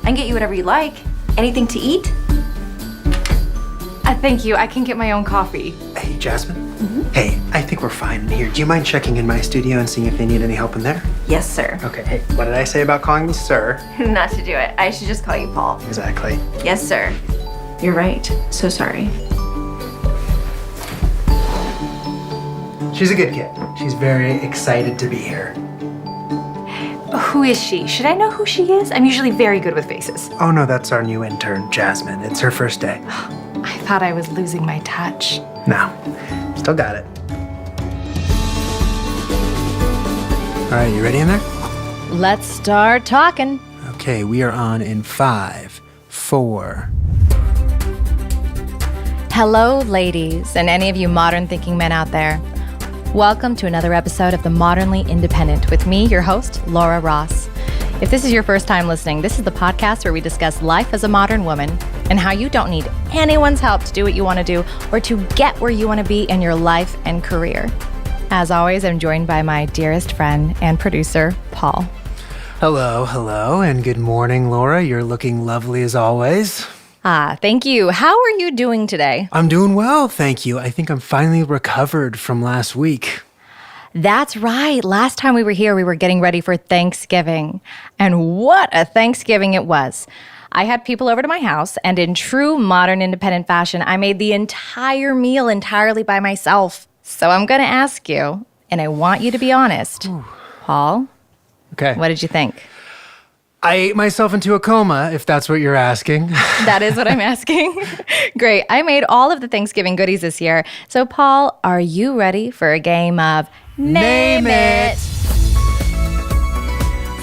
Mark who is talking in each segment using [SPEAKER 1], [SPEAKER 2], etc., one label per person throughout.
[SPEAKER 1] I can get you whatever you like. Anything to eat?
[SPEAKER 2] Thank you. I can get my own coffee.
[SPEAKER 3] Hey, Jasmine. Hey, I think we're fine in here. Do you mind checking in my studio and seeing if they need any help in there?
[SPEAKER 1] Yes, sir.
[SPEAKER 3] Okay, hey, what did I say about calling me sir?
[SPEAKER 1] Not to do it. I should just call you Paul.
[SPEAKER 3] Exactly.
[SPEAKER 1] Yes, sir. You're right. So sorry.
[SPEAKER 3] She's a good kid. She's very excited to be here.
[SPEAKER 2] Who is she? Should I know who she is? I'm usually very good with faces.
[SPEAKER 3] Oh no, that's our new intern, Jasmine. It's her first day.
[SPEAKER 2] I thought I was losing my touch.
[SPEAKER 3] No, still got it. All right, you ready in there?
[SPEAKER 4] Let's start talking.
[SPEAKER 3] Okay, we are on in 5, 4.
[SPEAKER 4] Hello, ladies, and any of you modern thinking men out there. Welcome to another episode of The Modernly Independent with me, your host, Laura Ross. If this is your first time listening, this is the podcast where we discuss life as a modern woman and how you don't need anyone's help to do what you want to do or to get where you want to be in your life and career. As always, I'm joined by my dearest friend and producer, Paul.
[SPEAKER 3] Hello, and good morning, Laura. You're looking lovely as always.
[SPEAKER 4] Thank you. How are you doing today?
[SPEAKER 3] I'm doing well, thank you. I think I'm finally recovered from last week.
[SPEAKER 4] That's right. Last time we were here, we were getting ready for Thanksgiving. And what a Thanksgiving it was. I had people over to my house, and in true modern independent fashion, I made the entire meal entirely by myself. So I'm going to ask you, and I want you to be honest. Ooh. Paul?
[SPEAKER 3] Okay.
[SPEAKER 4] What did you think?
[SPEAKER 3] I ate myself into a coma, if that's what you're asking.
[SPEAKER 4] That is what I'm asking. Great. I made all of the Thanksgiving goodies this year. So, Paul, are you ready for a game of Name It?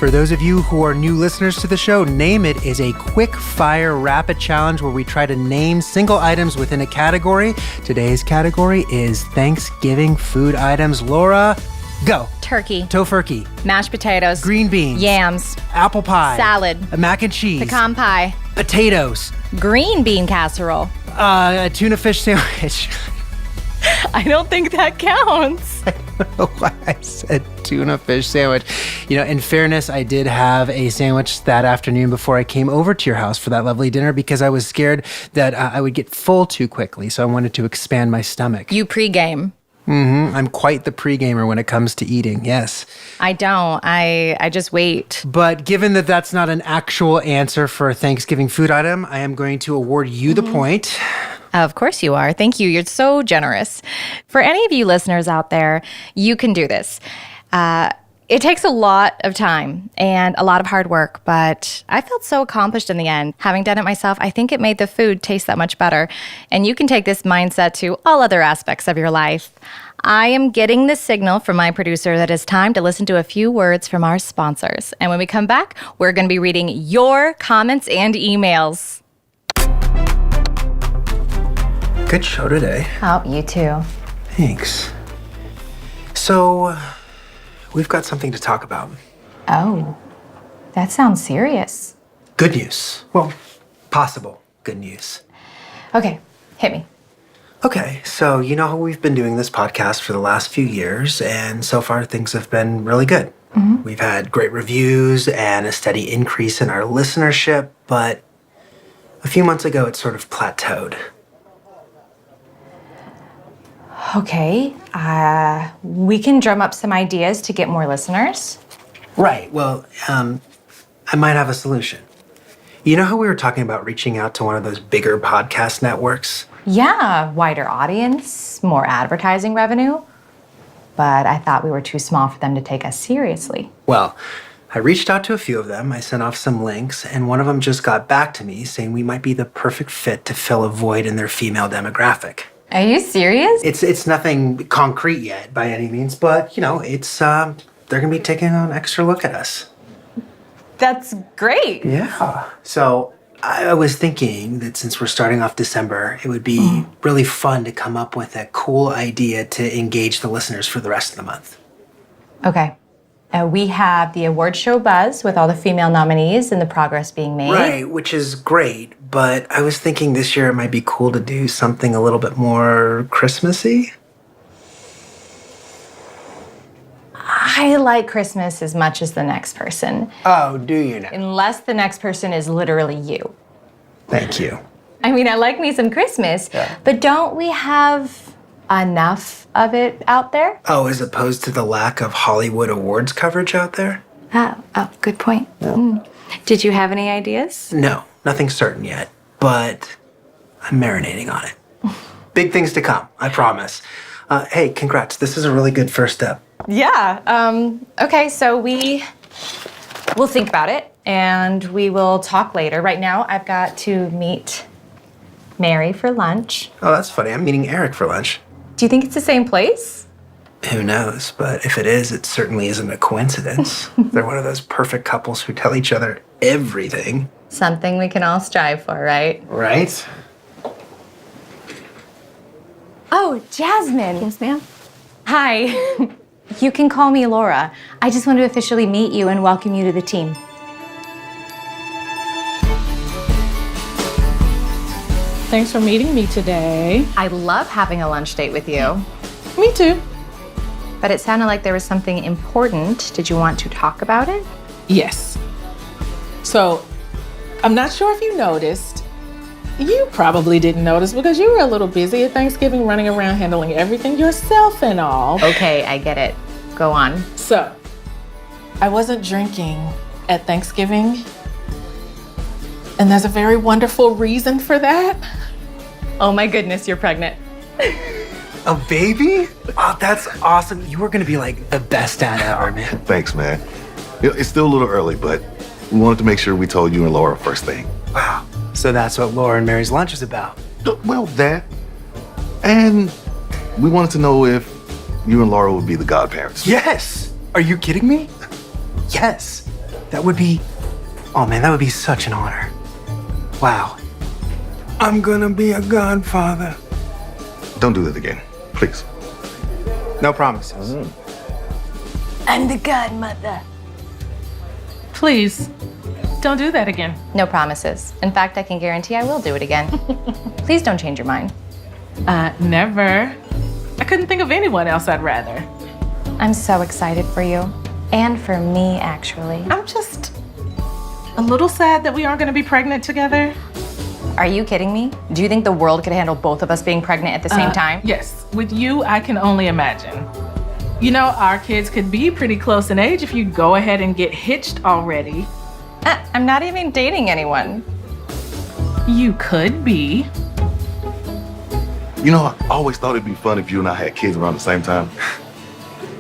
[SPEAKER 3] For those of you who are new listeners to the show, Name It is a quick-fire rapid challenge where we try to name single items within a category. Today's category is Thanksgiving food items. Laura, go.
[SPEAKER 4] Turkey.
[SPEAKER 3] Tofurkey.
[SPEAKER 4] Mashed potatoes.
[SPEAKER 3] Green beans.
[SPEAKER 4] Yams.
[SPEAKER 3] Apple pie.
[SPEAKER 4] Salad.
[SPEAKER 3] Mac and cheese.
[SPEAKER 4] Pecan pie.
[SPEAKER 3] Potatoes.
[SPEAKER 4] Green bean casserole.
[SPEAKER 3] A tuna fish sandwich.
[SPEAKER 4] I don't think that counts.
[SPEAKER 3] I don't know why I said tuna fish sandwich. You know, in fairness, I did have a sandwich that afternoon before I came over to your house for that lovely dinner because I was scared that I would get full too quickly. So I wanted to expand my stomach.
[SPEAKER 4] You pregame.
[SPEAKER 3] I'm quite the pre-gamer when it comes to eating, yes.
[SPEAKER 4] I don't. I just wait.
[SPEAKER 3] But given that that's not an actual answer for a Thanksgiving food item, I am going to award you the point.
[SPEAKER 4] Of course you are. Thank you. You're so generous. For any of you listeners out there, you can do this. It takes a lot of time and a lot of hard work, but I felt so accomplished in the end. Having done it myself, I think it made the food taste that much better. And you can take this mindset to all other aspects of your life. I am getting the signal from my producer that it's time to listen to a few words from our sponsors. And when we come back, we're going to be reading your comments and emails.
[SPEAKER 3] Good show today.
[SPEAKER 4] Oh, you too.
[SPEAKER 3] Thanks. So, we've got something to talk about.
[SPEAKER 4] Oh, that sounds serious.
[SPEAKER 3] Good news. Well, possible good news.
[SPEAKER 4] Okay, hit me.
[SPEAKER 3] Okay, so you know how we've been doing this podcast for the last few years, and so far things have been really good. Mm-hmm. We've had great reviews and a steady increase in our listenership, but a few months ago it sort of plateaued.
[SPEAKER 4] Okay, we can drum up some ideas to get more listeners.
[SPEAKER 3] Right, well, I might have a solution. You know how we were talking about reaching out to one of those bigger podcast networks?
[SPEAKER 4] Yeah, wider audience, more advertising revenue. But I thought we were too small for them to take us seriously.
[SPEAKER 3] Well, I reached out to a few of them, I sent off some links, and one of them just got back to me saying we might be the perfect fit to fill a void in their female demographic.
[SPEAKER 4] Are you serious?
[SPEAKER 3] It's nothing concrete yet by any means, but you know, it's they're gonna be taking an extra look at us.
[SPEAKER 4] That's great.
[SPEAKER 3] Yeah. So I was thinking that since we're starting off December, it would be really fun to come up with a cool idea to engage the listeners for the rest of the month.
[SPEAKER 4] Okay. We have the award show buzz with all the female nominees and the progress being made.
[SPEAKER 3] Right, which is great, but I was thinking this year it might be cool to do something a little bit more Christmassy.
[SPEAKER 4] I
[SPEAKER 2] I like Christmas as much as the next person,
[SPEAKER 3] Oh, do you now?
[SPEAKER 2] unless the next person is literally you.
[SPEAKER 3] Thank you.
[SPEAKER 2] I mean, I like me some Christmas,
[SPEAKER 3] Yeah.
[SPEAKER 2] but don't we have enough of it out there?
[SPEAKER 3] Oh, as opposed to the lack of Hollywood awards coverage out there?
[SPEAKER 2] Oh, good point. Did you have any ideas?
[SPEAKER 3] No, nothing certain yet, but I'm marinating on it. Big things to come, I promise. Hey, congrats. This is a really good first step.
[SPEAKER 2] Yeah. Okay, so we'll think about it and we will talk later. Right now, I've got to meet Mary for lunch.
[SPEAKER 3] Oh, that's funny. I'm meeting Eric for lunch.
[SPEAKER 2] Do you think it's the same place?
[SPEAKER 3] Who knows? But if it is, it certainly isn't a coincidence. They're one of those perfect couples who tell each other everything.
[SPEAKER 2] Something we can all strive for, right?
[SPEAKER 3] Right?
[SPEAKER 2] Oh, Jasmine.
[SPEAKER 1] Yes, ma'am.
[SPEAKER 2] Hi. You can call me Laura. I just want to officially meet you and welcome you to the team.
[SPEAKER 5] Thanks for meeting me today.
[SPEAKER 2] I love having a lunch date with you.
[SPEAKER 5] Me too.
[SPEAKER 2] But it sounded like there was something important. Did you want to talk about it?
[SPEAKER 5] Yes. So, I'm not sure if you noticed. You probably didn't notice because you were a little busy at Thanksgiving running around handling everything yourself and all.
[SPEAKER 2] Okay, I get it. Go on.
[SPEAKER 5] So, I wasn't drinking at Thanksgiving. And there's a very wonderful reason for that.
[SPEAKER 2] Oh my goodness, you're pregnant.
[SPEAKER 3] A baby? Oh, that's awesome. You were gonna be like the best dad ever, man.
[SPEAKER 6] Thanks, man. It's still a little early, but we wanted to make sure we told you and Laura first thing.
[SPEAKER 3] Wow. So that's what Laura and Mary's lunch is about.
[SPEAKER 6] Well, that. And we wanted to know if you and Laura would be the godparents.
[SPEAKER 3] Yes! Are you kidding me? Yes. That would be, oh man, that would be such an honor. Wow. I'm gonna be a godfather.
[SPEAKER 6] Don't do that again, please.
[SPEAKER 3] No promises.
[SPEAKER 2] I'm the godmother.
[SPEAKER 5] Please, don't do that again.
[SPEAKER 2] No promises. In fact, I can guarantee I will do it again. Please don't change your mind.
[SPEAKER 5] Never. I couldn't think of anyone else I'd rather.
[SPEAKER 2] I'm so excited for you. And for me, actually.
[SPEAKER 5] I'm just a little sad that we aren't going to be pregnant together.
[SPEAKER 2] Are you kidding me? Do you think the world could handle both of us being pregnant at the same time?
[SPEAKER 5] Yes, with you, I can only imagine. You know, our kids could be pretty close in age if you go ahead and get hitched already.
[SPEAKER 2] I'm not even dating anyone.
[SPEAKER 5] You could be.
[SPEAKER 6] You know, I always thought it'd be fun if you and I had kids around the same time.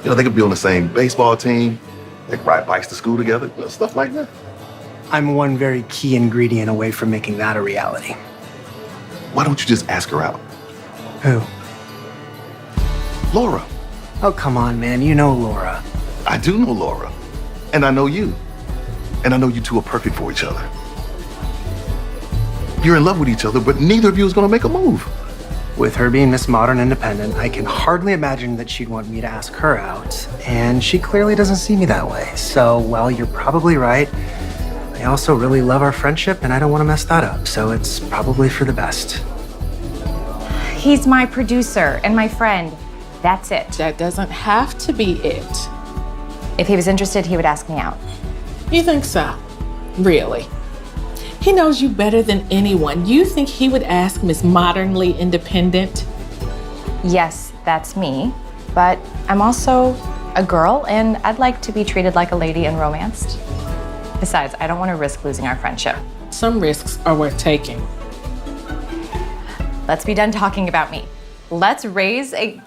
[SPEAKER 6] You know, they could be on the same baseball team, they could ride bikes to school together, stuff like that.
[SPEAKER 3] I'm one very key ingredient away from making that a reality.
[SPEAKER 6] Why don't you just ask her out?
[SPEAKER 3] Who?
[SPEAKER 6] Laura.
[SPEAKER 3] Oh, come on, man. You know Laura.
[SPEAKER 6] I do know Laura. And I know you. And I know you two are perfect for each other. You're in love with each other, but neither of you is gonna make a move.
[SPEAKER 3] With her being Miss Modern Independent, I can hardly imagine that she'd want me to ask her out. And she clearly doesn't see me that way. So, while you're probably right, I also really love our friendship and I don't want to mess that up. So it's probably for the best.
[SPEAKER 2] He's my producer and my friend. That's it.
[SPEAKER 5] That doesn't have to be it.
[SPEAKER 2] If he was interested, he would ask me out.
[SPEAKER 5] You think so? Really? He knows you better than anyone. You think he would ask Miss Modernly Independent?
[SPEAKER 2] Yes, that's me. But I'm also a girl and I'd like to be treated like a lady and romanced. Besides, I don't want to risk losing our friendship.
[SPEAKER 5] Some risks are worth taking.
[SPEAKER 2] Let's be done talking about me. Let's raise a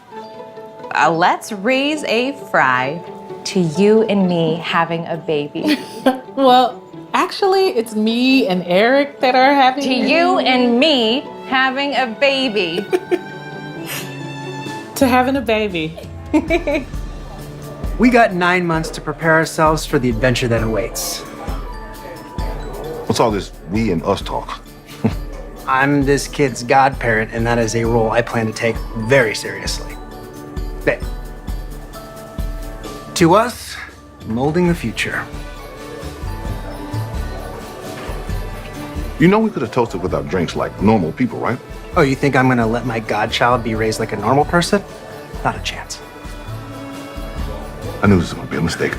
[SPEAKER 2] fry to you and me having a baby.
[SPEAKER 5] Well, actually, it's me and Eric that are having
[SPEAKER 2] To you and me having a baby.
[SPEAKER 5] to having a baby.
[SPEAKER 3] We got 9 months to prepare ourselves for the adventure that awaits.
[SPEAKER 6] What's all this we and us talk?
[SPEAKER 3] I'm this kid's godparent, and that is a role I plan to take very seriously. Babe. To us, molding the future.
[SPEAKER 6] You know we could have toasted with our drinks like normal people, right?
[SPEAKER 3] Oh, you think I'm gonna let my godchild be raised like a normal person? Not a chance.
[SPEAKER 6] I knew this was gonna be a mistake.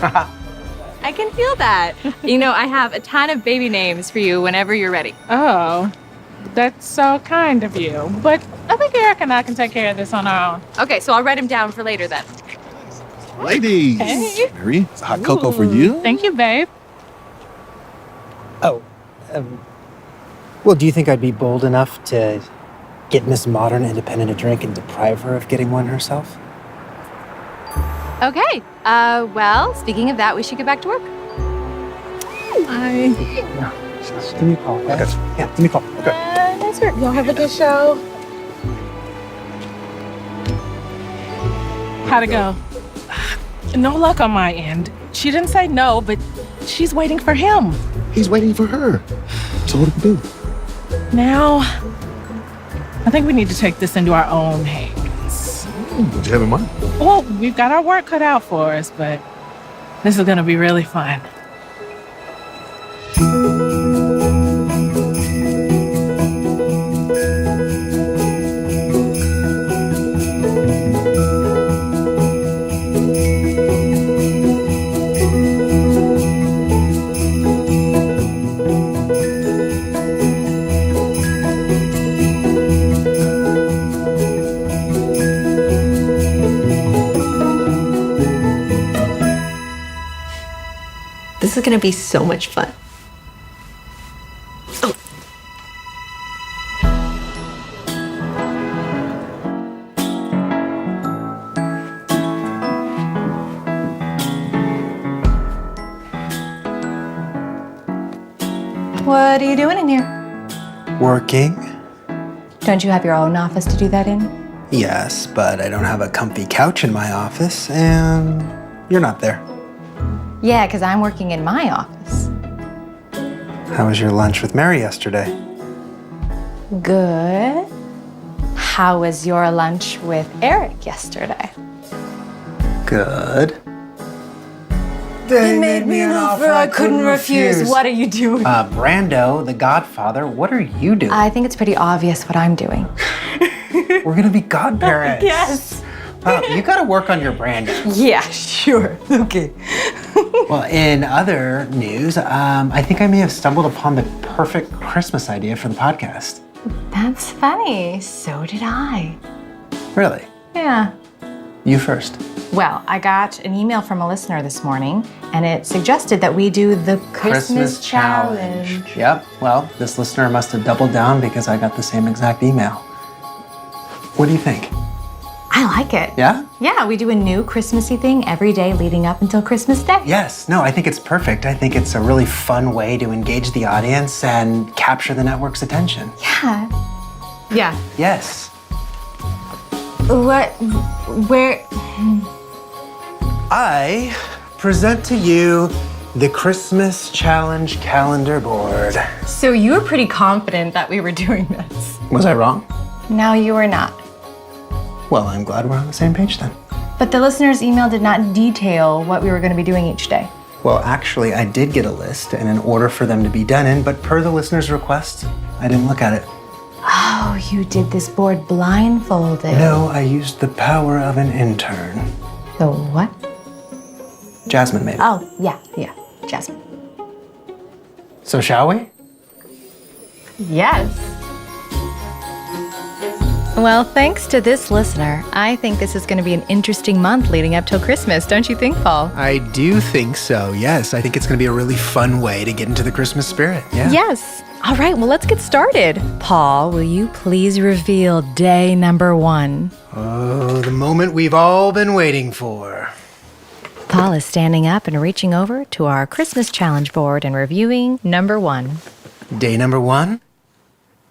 [SPEAKER 4] I can feel that. I have a ton of baby names for you whenever you're ready.
[SPEAKER 5] Oh, that's so kind of you. But I think Eric and I can take care of this on our own.
[SPEAKER 4] Okay, so I'll write them down for later then.
[SPEAKER 6] Ladies!
[SPEAKER 5] Hey.
[SPEAKER 6] Mary, it's a hot cocoa for you.
[SPEAKER 5] Thank you, babe.
[SPEAKER 3] Oh, well, do you think I'd be bold enough to get Miss Modern Independent a drink and deprive her of getting one herself?
[SPEAKER 4] Okay. Well, speaking of that, we should get back to work.
[SPEAKER 3] Just give me a call. Okay?
[SPEAKER 6] I got you.
[SPEAKER 3] Yeah, give me a call.
[SPEAKER 6] Okay.
[SPEAKER 5] Nice work. Y'all have a good show. How'd it go? No luck on my end. She didn't say no, but she's waiting for him.
[SPEAKER 6] He's waiting for her. So what do we do?
[SPEAKER 5] Now, I think we need to take this into our own hands.
[SPEAKER 6] What you have in mind?
[SPEAKER 5] Well, we've got our work cut out for us, but this is gonna be really fun.
[SPEAKER 1] This is gonna be so much fun. Oh.
[SPEAKER 2] What are you doing in here?
[SPEAKER 3] Working?
[SPEAKER 2] Don't you have your own office to do that in?
[SPEAKER 3] Yes, but I don't have a comfy couch in my office, and you're not there.
[SPEAKER 2] Yeah, because I'm working in my office.
[SPEAKER 3] How was your lunch with Mary yesterday?
[SPEAKER 2] Good. How was your lunch with Eric yesterday?
[SPEAKER 3] Good.
[SPEAKER 2] They made me an offer I couldn't refuse. What are you doing?
[SPEAKER 3] Brando, the Godfather, what are you doing?
[SPEAKER 2] I think it's pretty obvious what I'm doing.
[SPEAKER 3] We're gonna be godparents.
[SPEAKER 2] Yes.
[SPEAKER 3] Wow, you gotta work on your branding.
[SPEAKER 2] Yeah, sure. Okay.
[SPEAKER 3] Well, in other news, I think I may have stumbled upon the perfect Christmas idea for the podcast.
[SPEAKER 2] That's funny. So did I.
[SPEAKER 3] Really?
[SPEAKER 2] Yeah.
[SPEAKER 3] You first.
[SPEAKER 2] Well, I got an email from a listener this morning, and it suggested that we do the Christmas challenge.
[SPEAKER 3] Yep. Well, this listener must have doubled down because I got the same exact email. What do you think?
[SPEAKER 2] I like it.
[SPEAKER 3] Yeah?
[SPEAKER 2] Yeah, we do a new Christmassy thing every day leading up until Christmas Day.
[SPEAKER 3] Yes. No, I think it's perfect. I think it's a really fun way to engage the audience and capture the network's attention.
[SPEAKER 2] Yeah. Yeah.
[SPEAKER 3] Yes.
[SPEAKER 2] What? Where?
[SPEAKER 3] I present to you the Christmas Challenge calendar board.
[SPEAKER 2] So you were pretty confident that we were doing this.
[SPEAKER 3] Was I wrong?
[SPEAKER 2] No, you were not.
[SPEAKER 3] Well, I'm glad we're on the same page then.
[SPEAKER 2] But the listener's email did not detail what we were going to be doing each day.
[SPEAKER 3] Well, actually, I did get a list and an order for them to be done in, but per the listener's request, I didn't look at it.
[SPEAKER 2] Oh, you did this board blindfolded.
[SPEAKER 3] No, I used the power of an intern.
[SPEAKER 2] The what?
[SPEAKER 3] Jasmine made it.
[SPEAKER 2] Oh, yeah, Jasmine.
[SPEAKER 3] So shall we?
[SPEAKER 2] Yes.
[SPEAKER 4] Well, thanks to this listener, I think this is going to be an interesting month leading up till Christmas, don't you think, Paul?
[SPEAKER 3] I do think so, yes. I think it's going to be a really fun way to get into the Christmas spirit. Yeah.
[SPEAKER 4] Yes. All right, well, let's get started. Paul, will you please reveal day number 1?
[SPEAKER 3] Oh, the moment we've all been waiting for.
[SPEAKER 4] Paul is standing up and reaching over to our Christmas challenge board and reviewing number 1.
[SPEAKER 3] Day number 1,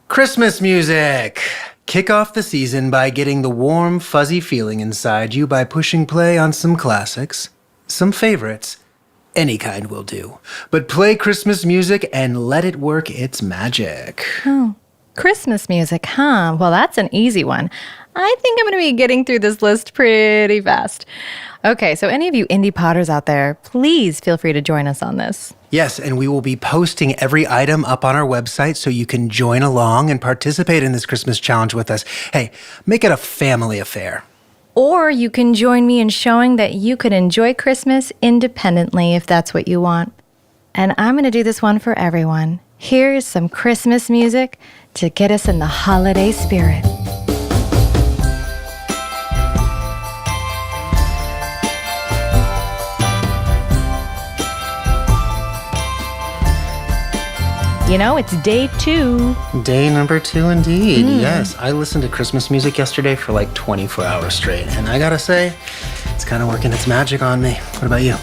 [SPEAKER 3] Christmas music. Kick off the season by getting the warm, fuzzy feeling inside you by pushing play on some classics, some favorites. Any kind will do. But play Christmas music and let it work its magic.
[SPEAKER 4] Christmas music, huh? Well, that's an easy one. I think I'm going to be getting through this list pretty fast. Okay, so any of you indie potters out there, please feel free to join us on this.
[SPEAKER 3] Yes, and we will be posting every item up on our website so you can join along and participate in this Christmas challenge with us. Hey, make it a family affair.
[SPEAKER 4] Or you can join me in showing that you could enjoy Christmas independently if that's what you want. And I'm going to do this one for everyone. Here's some Christmas music to get us in the holiday spirit. You know, it's day 2.
[SPEAKER 3] Day number 2 indeed. Yes, I listened to Christmas music yesterday for like 24 hours straight, and I gotta say, it's kind of working its magic on me. What about you?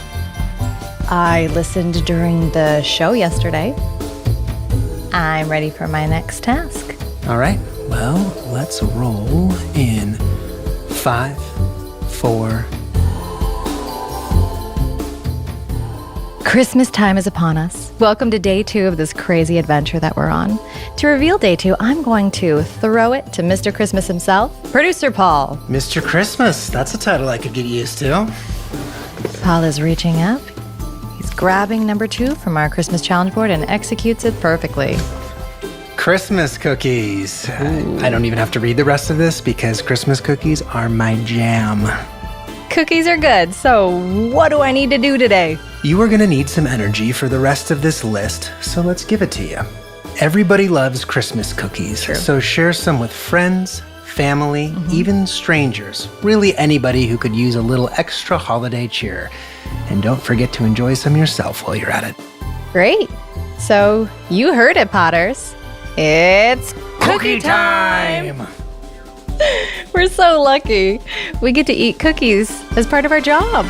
[SPEAKER 4] I listened during the show yesterday. I'm ready for my next task.
[SPEAKER 3] All right, well, let's roll in 5, 4.
[SPEAKER 4] Christmas time is upon us. Welcome to day 2 of this crazy adventure that we're on. To reveal day 2, I'm going to throw it to Mr. Christmas himself, Producer Paul.
[SPEAKER 3] Mr. Christmas, that's a title I could get used to.
[SPEAKER 4] Paul is reaching up. He's grabbing number 2 from our Christmas challenge board and executes it perfectly.
[SPEAKER 3] Christmas cookies. I don't even have to read the rest of this because Christmas cookies are my jam.
[SPEAKER 4] Cookies are good, so what do I need to do today?
[SPEAKER 3] You are gonna need some energy for the rest of this list, so let's give it to you. Everybody loves Christmas cookies, so share some with friends, family, even strangers. Really anybody who could use a little extra holiday cheer. And don't forget to enjoy some yourself while you're at it.
[SPEAKER 4] Great. So you heard it, Potters. It's
[SPEAKER 3] Cookie time!
[SPEAKER 4] We're so lucky. We get to eat cookies as part of our job.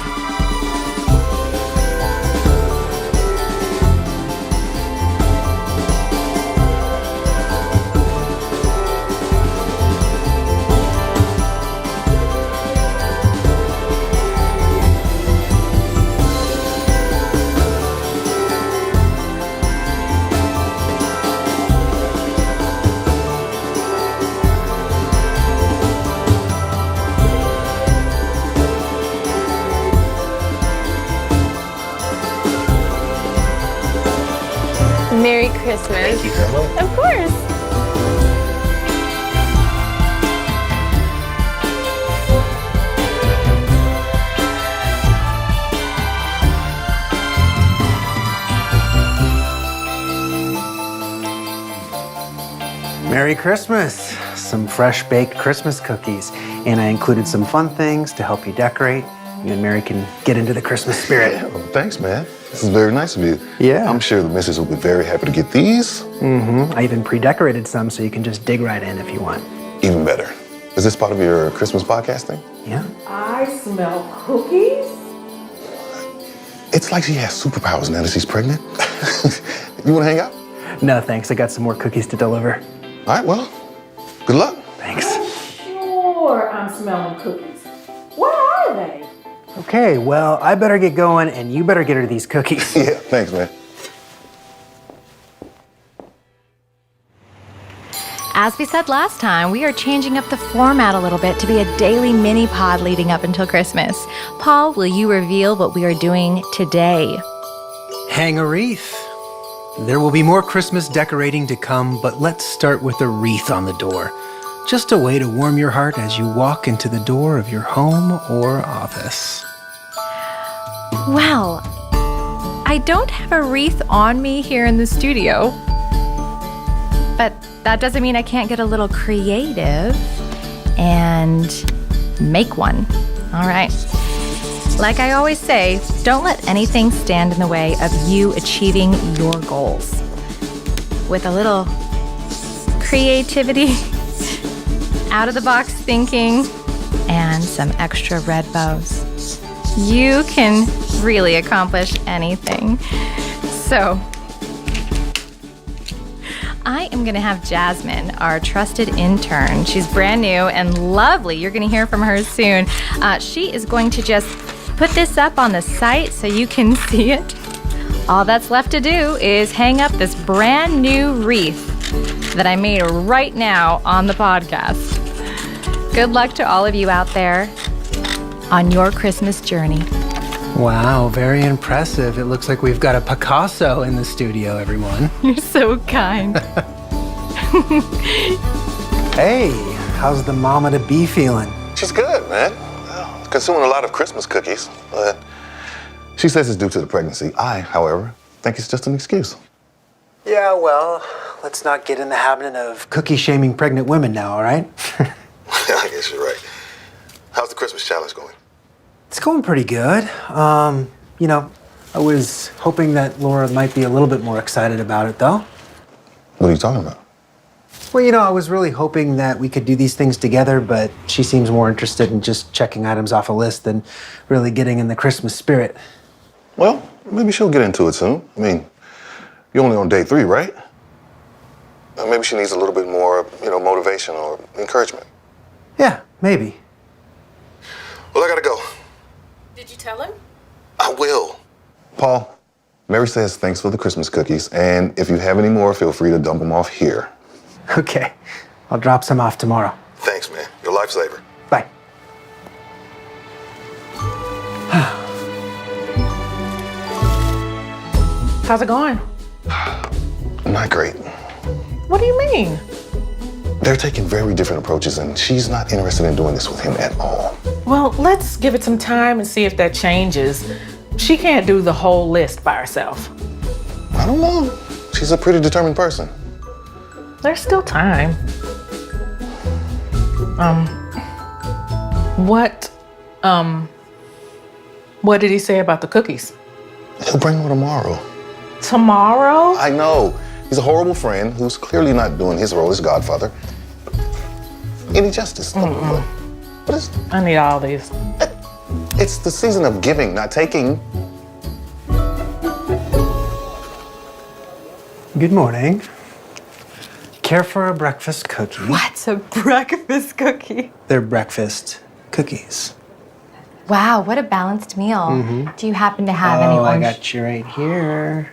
[SPEAKER 1] Merry Christmas.
[SPEAKER 6] Thank you, Grandma.
[SPEAKER 1] Of course.
[SPEAKER 3] Merry Christmas! Some fresh baked Christmas cookies. And I included some fun things to help you decorate. You and Mary can get into the Christmas spirit.
[SPEAKER 6] Yeah, well, thanks, man. This is very nice of you.
[SPEAKER 3] Yeah.
[SPEAKER 6] I'm sure the missus will be very happy to get these.
[SPEAKER 3] I even pre-decorated some so you can just dig right in if you want.
[SPEAKER 6] Even better. Is this part of your Christmas podcasting?
[SPEAKER 3] Yeah?
[SPEAKER 5] I smell cookies.
[SPEAKER 6] It's like she has superpowers now that she's pregnant. You want to hang out?
[SPEAKER 3] No, thanks. I got some more cookies to deliver.
[SPEAKER 6] All right, well, good luck.
[SPEAKER 3] Thanks.
[SPEAKER 5] Sure, I'm smelling cookies. Where are they?
[SPEAKER 3] Okay, well, I better get going and you better get her these cookies.
[SPEAKER 6] Yeah, thanks, man.
[SPEAKER 4] As we said last time, we are changing up the format a little bit to be a daily mini pod leading up until Christmas. Paul, will you reveal what we are doing today?
[SPEAKER 3] Hang a wreath. There will be more Christmas decorating to come, but let's start with a wreath on the door. Just a way to warm your heart as you walk into the door of your home or office.
[SPEAKER 4] Well, I don't have a wreath on me here in the studio, but that doesn't mean I can't get a little creative and make one. All right. Like I always say, don't let anything stand in the way of you achieving your goals. With a little creativity, out-of-the-box thinking, and some extra red bows, you can really accomplish anything. So, I am going to have Jasmine, our trusted intern. She's brand new and lovely. You're going to hear from her soon. She is going to just put this up on the site so you can see it. All that's left to do is hang up this brand new wreath that I made right now on the podcast. Good luck to all of you out there on your Christmas journey.
[SPEAKER 3] Wow, very impressive. It looks like we've got a Picasso in the studio, everyone.
[SPEAKER 4] You're so kind.
[SPEAKER 3] Hey, how's the mama to be feeling?
[SPEAKER 6] She's good, man. consuming a lot of Christmas cookies, but she says it's due to the pregnancy. I, however, think it's just an excuse.
[SPEAKER 3] Yeah, well, let's not get in the habit of cookie-shaming pregnant women now, all right?
[SPEAKER 6] I guess you're right. How's the Christmas challenge going?
[SPEAKER 3] It's going pretty good. I was hoping that Laura might be a little bit more excited about it, though.
[SPEAKER 6] What are you talking about?
[SPEAKER 3] Well, I was really hoping that we could do these things together, but she seems more interested in just checking items off a list than really getting in the Christmas spirit.
[SPEAKER 6] Well, maybe she'll get into it soon. I mean, you're only on day 3, right? Maybe she needs a little bit more, motivation or encouragement.
[SPEAKER 3] Yeah, maybe.
[SPEAKER 6] Well, I gotta go.
[SPEAKER 5] Did you tell him?
[SPEAKER 6] I will. Paul, Mary says thanks for the Christmas cookies, and if you have any more, feel free to dump them off here.
[SPEAKER 3] Okay, I'll drop some off tomorrow.
[SPEAKER 6] Thanks, man. You're a lifesaver.
[SPEAKER 3] Bye.
[SPEAKER 5] How's it going?
[SPEAKER 6] Not great.
[SPEAKER 5] What do you mean?
[SPEAKER 6] They're taking very different approaches, and she's not interested in doing this with him at all.
[SPEAKER 5] Well, let's give it some time and see if that changes. She can't do the whole list by herself.
[SPEAKER 6] I don't know. She's a pretty determined person.
[SPEAKER 5] There's still time. What did he say about the cookies?
[SPEAKER 6] He'll bring them tomorrow.
[SPEAKER 5] Tomorrow?
[SPEAKER 6] I know. He's a horrible friend who's clearly not doing his role as godfather any justice. But
[SPEAKER 5] I need all these.
[SPEAKER 6] it's the season of giving, not taking.
[SPEAKER 3] Good morning. Care for a breakfast cookie?
[SPEAKER 2] What's a breakfast cookie?
[SPEAKER 3] They're breakfast cookies.
[SPEAKER 2] Wow, what a balanced meal. Do you happen to have any
[SPEAKER 3] Oh, I
[SPEAKER 2] orange?
[SPEAKER 3] got you right here.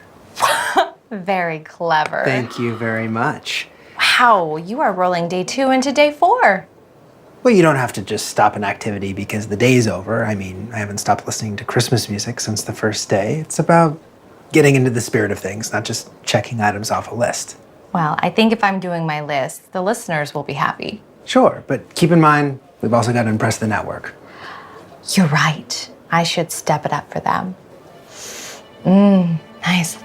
[SPEAKER 2] Very clever.
[SPEAKER 3] Thank you very much.
[SPEAKER 2] Wow, you are rolling day 2 into day 4.
[SPEAKER 3] Well, you don't have to just stop an activity because the day's over. I mean, I haven't stopped listening to Christmas music since the first day. It's about getting into the spirit of things, not just checking items off a list.
[SPEAKER 2] Well, I think if I'm doing my list, the listeners will be happy.
[SPEAKER 3] Sure, but keep in mind, we've also got to impress the network.
[SPEAKER 2] You're right. I should step it up for them. Nice.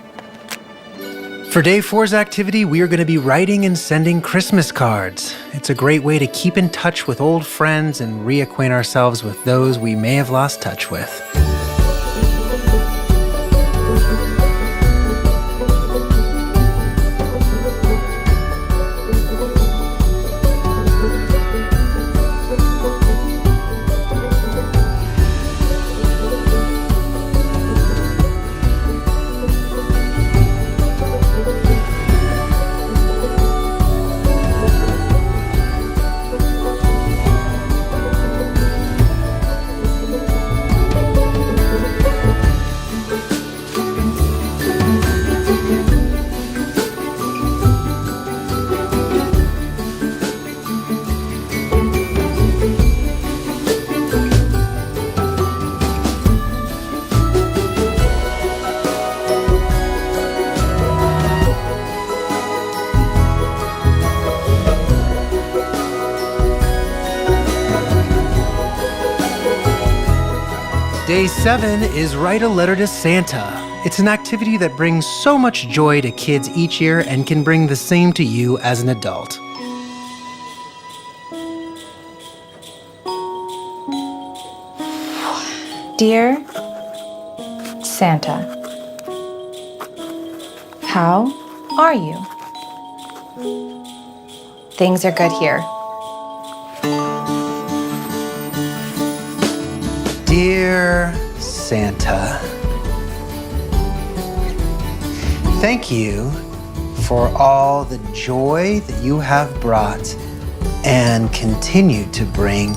[SPEAKER 3] For day 4's activity, we are going to be writing and sending Christmas cards. It's a great way to keep in touch with old friends and reacquaint ourselves with those we may have lost touch with. Day 7 is Write a Letter to Santa. It's an activity that brings so much joy to kids each year and can bring the same to you as an adult.
[SPEAKER 2] Dear Santa, how are you? Things are good here.
[SPEAKER 3] Dear Santa, thank you for all the joy that you have brought and continue to bring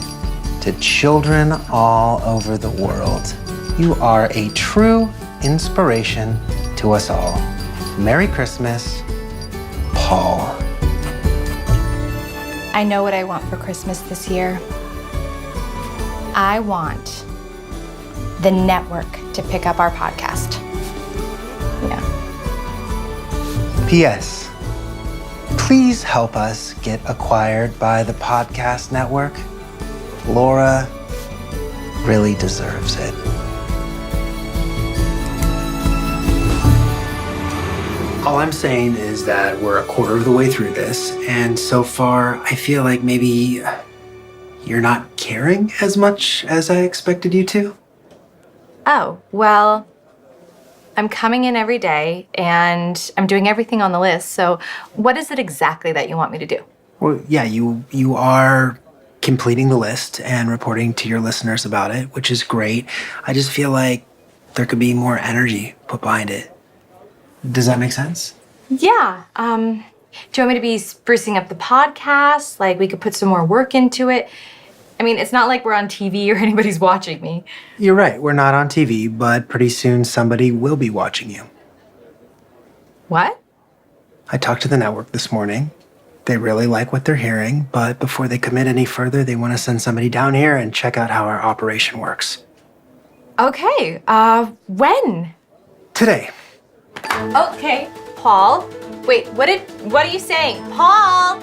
[SPEAKER 3] to children all over the world. You are a true inspiration to us all. Merry Christmas, Paul.
[SPEAKER 2] I know what I want for Christmas this year. I want the network to pick up our podcast. Yeah.
[SPEAKER 3] P.S. Please help us get acquired by the podcast network. Laura really deserves it. All I'm saying is that we're a quarter of the way through this, and so far I feel like maybe you're not caring as much as I expected you to.
[SPEAKER 2] Oh, well, I'm coming in every day and I'm doing everything on the list. So, what is it exactly that you want me to do?
[SPEAKER 3] Well, yeah, you are completing the list and reporting to your listeners about it, which is great. I just feel like there could be more energy put behind it. Does that make sense?
[SPEAKER 2] Yeah. Do you want me to be sprucing up the podcast? Like we could put some more work into it? I mean, it's not like we're on TV or anybody's watching me.
[SPEAKER 3] You're right, we're not on TV, but pretty soon somebody will be watching you.
[SPEAKER 2] What?
[SPEAKER 3] I talked to the network this morning. They really like what they're hearing, but before they commit any further, they want to send somebody down here and check out how our operation works.
[SPEAKER 2] Okay. When?
[SPEAKER 3] Today.
[SPEAKER 2] Okay. Paul. Wait, what are you saying? Paul!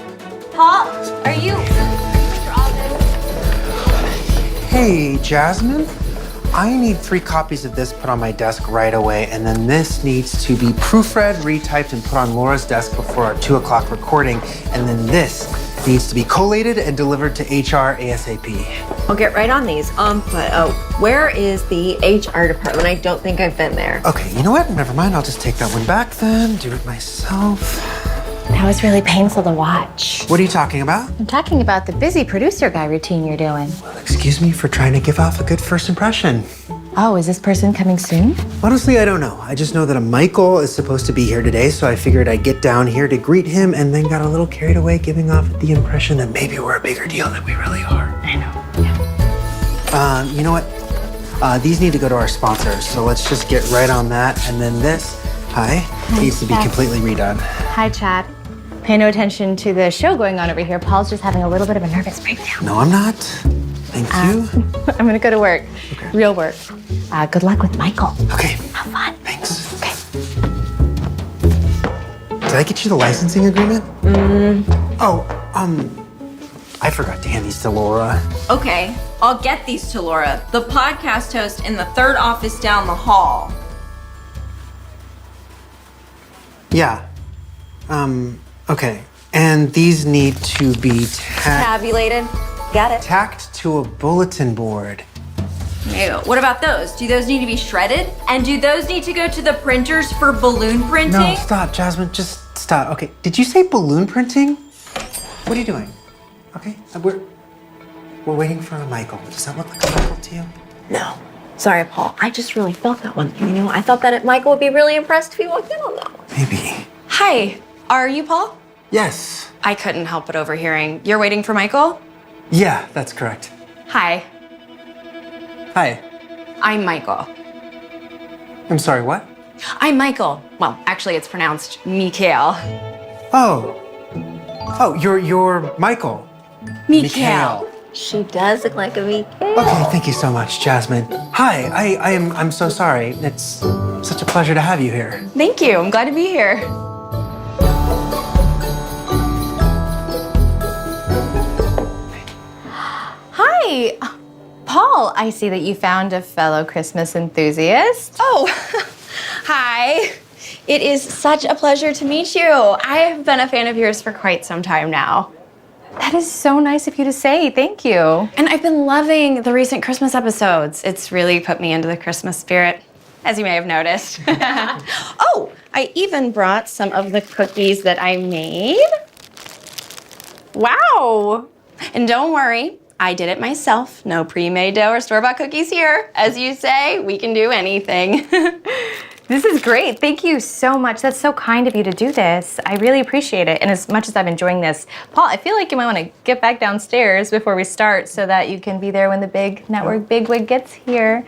[SPEAKER 2] Paul, are you...
[SPEAKER 3] Hey, Jasmine. I need 3 copies of this put on my desk right away, and then this needs to be proofread, retyped, and put on Laura's desk before our 2 o'clock recording, and then this needs to be collated and delivered to HR ASAP.
[SPEAKER 1] I'll get right on these. But where is the HR department? I don't think I've been there.
[SPEAKER 3] Okay, you know what? Never mind. I'll just take that one back then. Do it myself.
[SPEAKER 2] That was really painful to watch.
[SPEAKER 3] What are you talking about?
[SPEAKER 2] I'm talking about the busy producer guy routine you're doing.
[SPEAKER 3] Excuse me for trying to give off a good first impression.
[SPEAKER 2] Oh, is this person coming soon?
[SPEAKER 3] Honestly, I don't know. I just know that a Michael is supposed to be here today, so I figured I'd get down here to greet him and then got a little carried away giving off the impression that maybe we're a bigger deal than we really are.
[SPEAKER 2] I know. Yeah.
[SPEAKER 3] You know what? These need to go to our sponsors, so let's just get right on that. And then this, needs to be completely redone.
[SPEAKER 2] Hi, Chad. Pay no attention to the show going on over here. Paul's just having a little bit of a nervous breakdown.
[SPEAKER 3] No, I'm not. Thank you.
[SPEAKER 2] I'm gonna go to work.
[SPEAKER 3] Okay.
[SPEAKER 2] Real work. Good luck with Michael.
[SPEAKER 3] Okay.
[SPEAKER 2] Have fun.
[SPEAKER 3] Thanks.
[SPEAKER 2] Okay.
[SPEAKER 3] Did I get you the licensing agreement? I forgot to hand these to Laura.
[SPEAKER 1] Okay, I'll get these to Laura, the podcast host in the 3rd office down the hall.
[SPEAKER 3] Yeah. Okay. And these need to be
[SPEAKER 1] Tabulated. Got it.
[SPEAKER 3] tacked to a bulletin board.
[SPEAKER 1] Ew. What about those? Do those need to be shredded? And do those need to go to the printers for balloon printing?
[SPEAKER 3] No, stop, Jasmine. Just stop. Okay. Did you say balloon printing? What are you doing? Okay. We're waiting for a Michael. Does that look like a Michael to you?
[SPEAKER 1] No. Sorry, Paul. I just really felt that one. You know, I thought that Michael would be really impressed if he walked in on that one.
[SPEAKER 3] Maybe.
[SPEAKER 7] Hi, are you Paul?
[SPEAKER 3] Yes.
[SPEAKER 7] I couldn't help but overhearing. You're waiting for Michael?
[SPEAKER 3] Yeah, that's correct.
[SPEAKER 7] Hi,
[SPEAKER 3] Hi.
[SPEAKER 7] I'm Michael.
[SPEAKER 3] I'm sorry, what?
[SPEAKER 7] I'm Michael. Well, actually, it's pronounced Mikael.
[SPEAKER 3] Oh, you're Michael.
[SPEAKER 7] Mikael.
[SPEAKER 1] She does look like a Mickey.
[SPEAKER 3] Okay, thank you so much, Jasmine. Hi, I'm so sorry. It's such a pleasure to have you here.
[SPEAKER 7] Thank you. I'm glad to be here.
[SPEAKER 2] Hi. Paul, I see that you found a fellow Christmas enthusiast.
[SPEAKER 7] Oh, hi. It is such a pleasure to meet you. I have been a fan of yours for quite some time now.
[SPEAKER 2] That is so nice of you to say. Thank you.
[SPEAKER 7] And I've been loving the recent Christmas episodes. It's really put me into the Christmas spirit, as you may have noticed. Oh, I even brought some of the cookies that I made. Wow. And don't worry, I did it myself. No pre-made dough or store-bought cookies here. As you say, we can do anything.
[SPEAKER 2] This is great. Thank you so much. That's so kind of you to do this. I really appreciate it. And as much as I'm enjoying this, Paul, I feel like you might want to get back downstairs before we start so that you can be there when the big network bigwig gets here.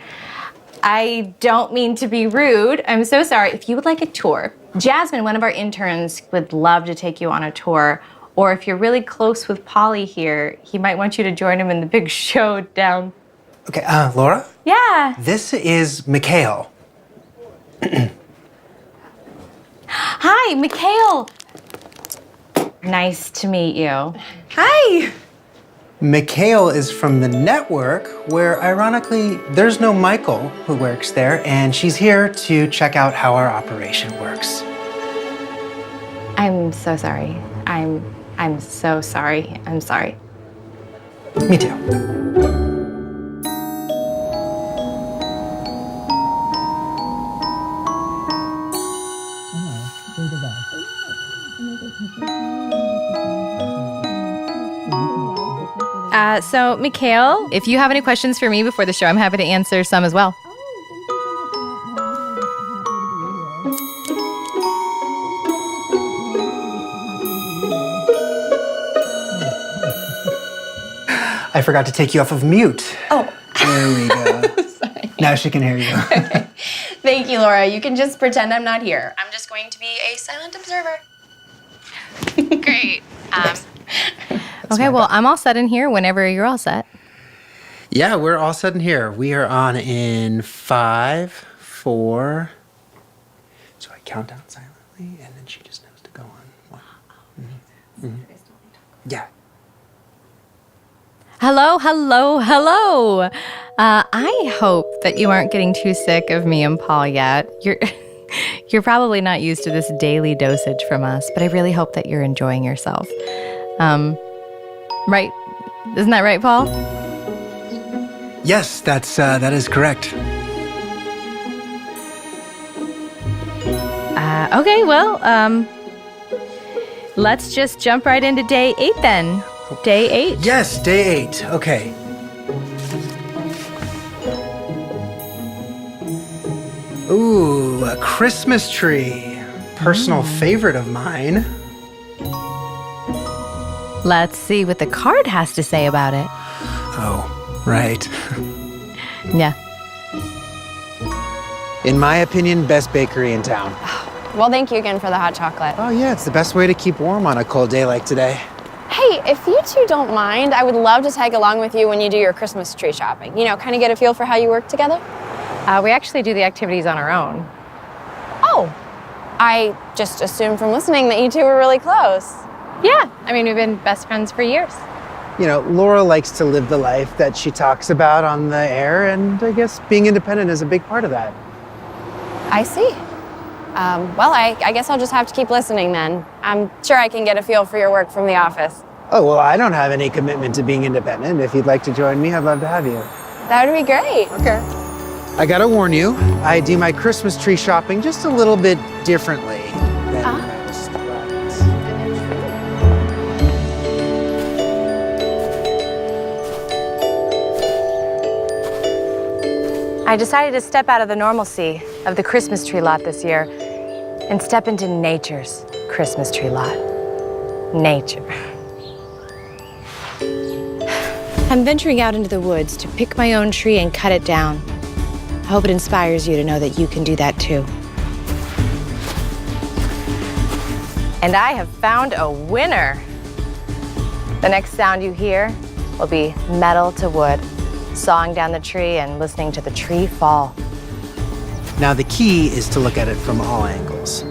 [SPEAKER 2] I don't mean to be rude. I'm so sorry. If you would like a tour, Jasmine, one of our interns, would love to take you on a tour. Or if you're really close with Polly here, he might want you to join him in the big show down.
[SPEAKER 3] Okay, Laura?
[SPEAKER 2] Yeah.
[SPEAKER 3] This is Mikhail.
[SPEAKER 2] Hi, Mikhail. Nice to meet you.
[SPEAKER 7] Hi.
[SPEAKER 3] Mikhail is from the network, where ironically, there's no Michael who works there, and she's here to check out how our operation works.
[SPEAKER 2] I'm so sorry. I'm so sorry. I'm sorry.
[SPEAKER 3] Me too.
[SPEAKER 4] So, Mikhail, if you have any questions for me before the show, I'm happy to answer some as well.
[SPEAKER 3] I forgot to take you off of mute.
[SPEAKER 7] Oh.
[SPEAKER 3] There we go.
[SPEAKER 7] Sorry.
[SPEAKER 3] Now she can hear you.
[SPEAKER 7] Thank you, Laura. You can just pretend I'm not here. I'm just going to be a silent observer.
[SPEAKER 4] Great. Okay, well, I'm all set in here whenever you're all set.
[SPEAKER 3] Yeah, we're all set in here. We are on in 5, 4. So I count down silently, and then she just knows to go on. 1. Yeah.
[SPEAKER 4] Hello, hello, hello. I hope that you aren't getting too sick of me and Paul yet. You're probably not used to this daily dosage from us, but I really hope that you're enjoying yourself. Right? Isn't that right, Paul?
[SPEAKER 3] Yes, that is correct.
[SPEAKER 4] Okay, well, let's just jump right into day 8 then. Day 8?
[SPEAKER 3] Yes, day 8. Okay. Ooh, a Christmas tree. Personal favorite of mine.
[SPEAKER 4] Let's see what the card has to say about it.
[SPEAKER 3] Oh, right.
[SPEAKER 4] Yeah.
[SPEAKER 3] In my opinion, best bakery in town.
[SPEAKER 7] Well, thank you again for the hot chocolate.
[SPEAKER 3] Oh yeah, it's the best way to keep warm on a cold day like today.
[SPEAKER 7] Hey, if you two don't mind, I would love to tag along with you when you do your Christmas tree shopping. You know, kind of get a feel for how you work together.
[SPEAKER 2] We actually do the activities on our own.
[SPEAKER 7] Oh, I just assumed from listening that you two were really close.
[SPEAKER 2] Yeah, I mean, we've been best friends for years.
[SPEAKER 3] You know, Laura likes to live the life that she talks about on the air, and I guess being independent is a big part of that.
[SPEAKER 7] I see. Well, I guess I'll just have to keep listening then. I'm sure I can get a feel for your work from the office.
[SPEAKER 3] Oh, well, I don't have any commitment to being independent. If you'd like to join me, I'd love to have you.
[SPEAKER 7] That would be great.
[SPEAKER 3] Okay. I gotta warn you, I do my Christmas tree shopping just a little bit differently than most.
[SPEAKER 2] I decided to step out of the normalcy of the Christmas tree lot this year and step into nature's Christmas tree lot. Nature. I'm venturing out into the woods to pick my own tree and cut it down. I hope it inspires you to know that you can do that too. And I have found a winner. The next sound you hear will be metal to wood, sawing down the tree and listening to the tree fall.
[SPEAKER 3] Now, the key is to look at it from all angles.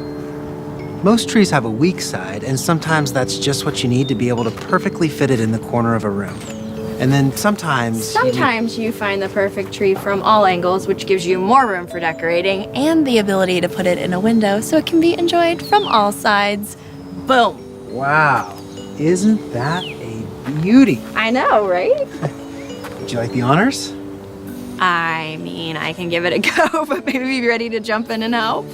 [SPEAKER 3] Most trees have a weak side, and sometimes that's just what you need to be able to perfectly fit it in the corner of a room. And then sometimes
[SPEAKER 1] You find the perfect tree from all angles, which gives you more room for decorating and the ability to put it in a window so it can be enjoyed from all sides. Boom.
[SPEAKER 3] Wow, isn't that a beauty?
[SPEAKER 1] I know, right?
[SPEAKER 3] Would you like the honors?
[SPEAKER 1] I mean, I can give it a go, but maybe be ready to jump in and help.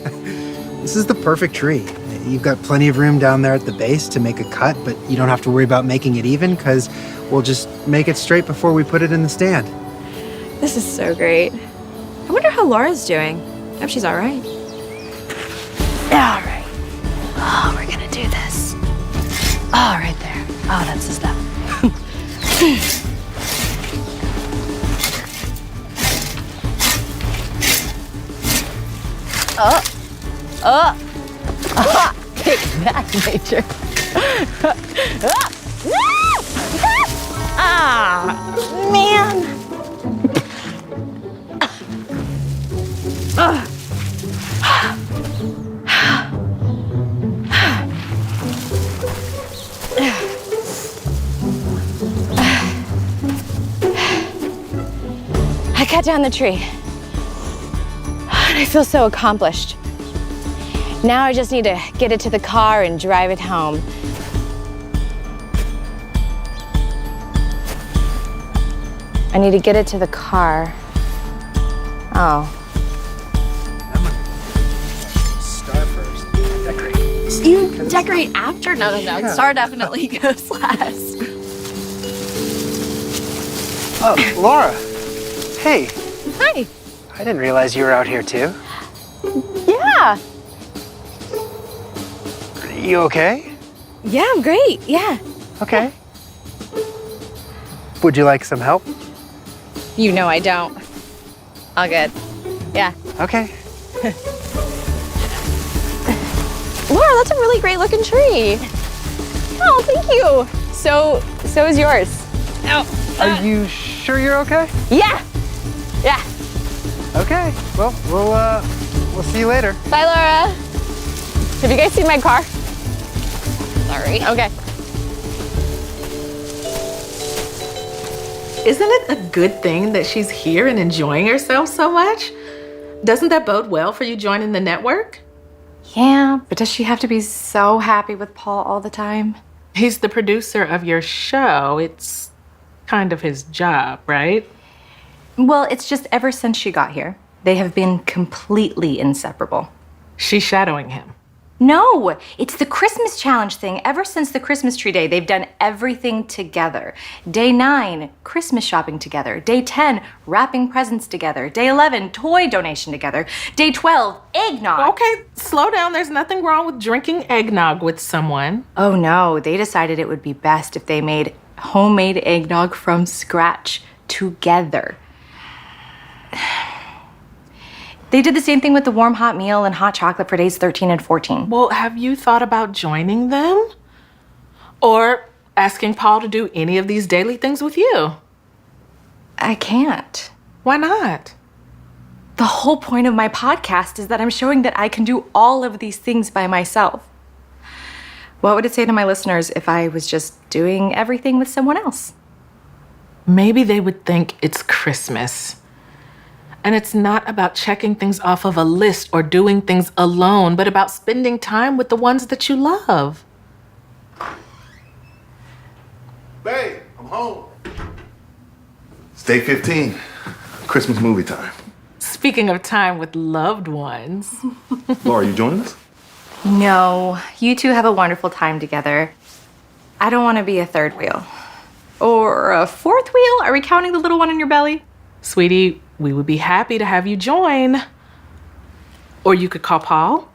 [SPEAKER 3] This is the perfect tree. You've got plenty of room down there at the base to make a cut, but you don't have to worry about making it even because we'll just make it straight before we put it in the stand.
[SPEAKER 1] This is so great. I wonder how Laura's doing. I hope she's all right.
[SPEAKER 2] All right. Oh, we're gonna do this. Oh, right there. Oh, that's the stuff. Take that, nature. Man. cut down the tree. And I feel so accomplished. Now I just need to get it to the car and drive it home. I need to get it to the car. Oh.
[SPEAKER 3] Star first. Decorate.
[SPEAKER 1] You decorate after? No. Star definitely goes last.
[SPEAKER 3] Oh, Laura. Hey,
[SPEAKER 2] Hi.
[SPEAKER 3] I didn't realize you were out here too.
[SPEAKER 2] Yeah.
[SPEAKER 3] You okay?
[SPEAKER 2] Yeah, I'm great. Yeah.
[SPEAKER 3] Okay. Would you like some help?
[SPEAKER 2] You know I don't. All good. Yeah.
[SPEAKER 3] Okay.
[SPEAKER 2] Laura, that's a really great looking tree. Oh, thank you. So is yours. Oh.
[SPEAKER 3] Are you sure you're okay?
[SPEAKER 2] Yeah. Yeah.
[SPEAKER 3] Okay. Well, we'll see you later.
[SPEAKER 2] Bye, Laura. Have you guys seen my car? Sorry. Okay.
[SPEAKER 5] Isn't it a good thing that she's here and enjoying herself so much? Doesn't that bode well for you joining the network?
[SPEAKER 2] Yeah, but does she have to be so happy with Paul all the time?
[SPEAKER 5] He's the producer of your show. It's kind of his job, right?
[SPEAKER 2] Well, it's just ever since she got here, they have been completely inseparable.
[SPEAKER 5] She's shadowing him.
[SPEAKER 2] No, it's the Christmas challenge thing. Ever since the Christmas tree day, they've done everything together. Day 9, Christmas shopping together. Day 10, wrapping presents together. Day 11, toy donation together. Day 12, eggnog.
[SPEAKER 5] Okay, slow down. There's nothing wrong with drinking eggnog with someone.
[SPEAKER 2] Oh no, they decided it would be best if they made homemade eggnog from scratch together. They did the same thing with the warm hot meal and hot chocolate for days 13 and 14.
[SPEAKER 5] Well, have you thought about joining them? Or asking Paul to do any of these daily things with you?
[SPEAKER 2] I can't.
[SPEAKER 5] Why not?
[SPEAKER 2] The whole point of my podcast is that I'm showing that I can do all of these things by myself. What would it say to my listeners if I was just doing everything with someone else?
[SPEAKER 5] Maybe they would think it's Christmas. And it's not about checking things off of a list or doing things alone, but about spending time with the ones that you love.
[SPEAKER 6] Babe, I'm home. It's day 15. Christmas movie time.
[SPEAKER 5] Speaking of time with loved ones.
[SPEAKER 6] Laura, you joining us?
[SPEAKER 2] No, you two have a wonderful time together. I don't want to be a third wheel. Or a fourth wheel? Are we counting the little one in your belly?
[SPEAKER 5] Sweetie, we would be happy to have you join. Or you could call Paul.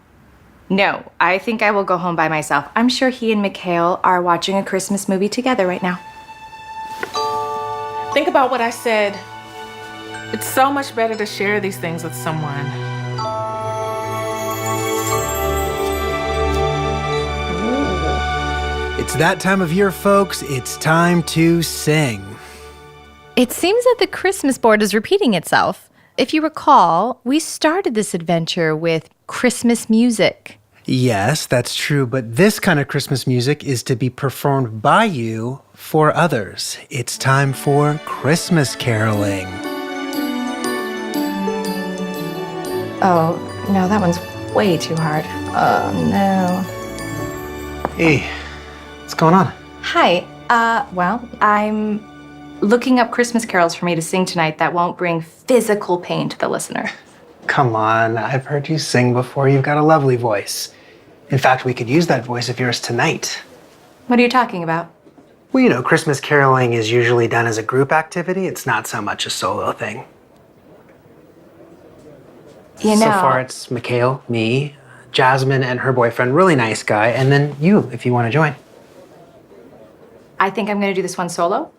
[SPEAKER 2] No, I think I will go home by myself. I'm sure he and Mikhail are watching a Christmas movie together right now.
[SPEAKER 5] Think about what I said. It's so much better to share these things with someone.
[SPEAKER 3] It's that time of year, folks. It's time to sing.
[SPEAKER 4] It seems that the Christmas board is repeating itself. If you recall, we started this adventure with Christmas music.
[SPEAKER 3] Yes, that's true, but this kind of Christmas music is to be performed by you for others. It's time for Christmas caroling.
[SPEAKER 2] Oh, no, that one's way too hard. Oh, no.
[SPEAKER 3] Hey, what's going on?
[SPEAKER 2] Hi, well, I'm looking up Christmas carols for me to sing tonight that won't bring physical pain to the listener.
[SPEAKER 3] Come on, I've heard you sing before. You've got a lovely voice. In fact, we could use that voice of yours tonight.
[SPEAKER 2] What are you talking about?
[SPEAKER 3] Well, you know, Christmas caroling is usually done as a group activity. It's not so much a solo thing.
[SPEAKER 2] You know,
[SPEAKER 3] So far, it's Mikhail, me, Jasmine, and her boyfriend, really nice guy, and then you, if you want to join.
[SPEAKER 2] I think I'm going to do this one solo.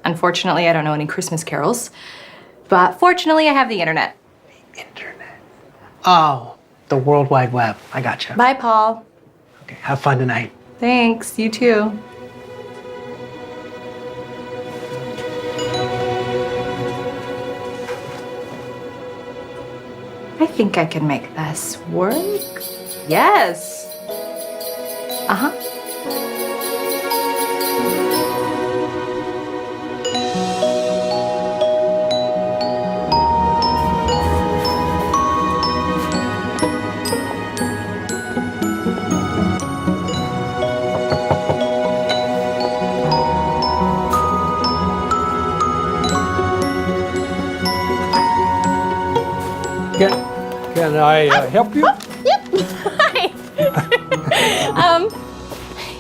[SPEAKER 2] Unfortunately, I don't know any Christmas carols, but fortunately, I have the internet.
[SPEAKER 3] Internet. Oh, the World Wide Web. I gotcha.
[SPEAKER 2] Bye, Paul.
[SPEAKER 3] Okay, have fun tonight.
[SPEAKER 2] Thanks, you too. I think I can make this work. Yes. Uh-huh.
[SPEAKER 8] Can I help you?
[SPEAKER 2] Hi.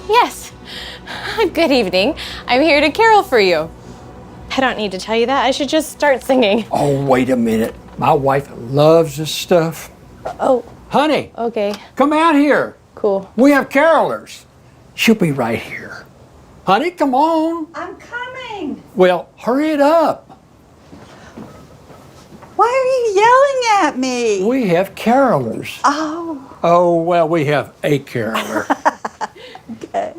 [SPEAKER 2] Yes. Good evening. I'm here to carol for you. I don't need to tell you that. I should just start singing.
[SPEAKER 8] Oh, wait a minute. My wife loves this stuff.
[SPEAKER 2] Oh,
[SPEAKER 8] Honey,
[SPEAKER 2] okay.
[SPEAKER 8] come out here.
[SPEAKER 2] Cool.
[SPEAKER 8] We have carolers. She'll be right here. Honey, come on.
[SPEAKER 9] I'm coming.
[SPEAKER 8] Well, hurry it up.
[SPEAKER 9] Why are you yelling at me?
[SPEAKER 8] We have carolers.
[SPEAKER 9] Oh,
[SPEAKER 8] Oh, well, we have a caroler.
[SPEAKER 9] okay.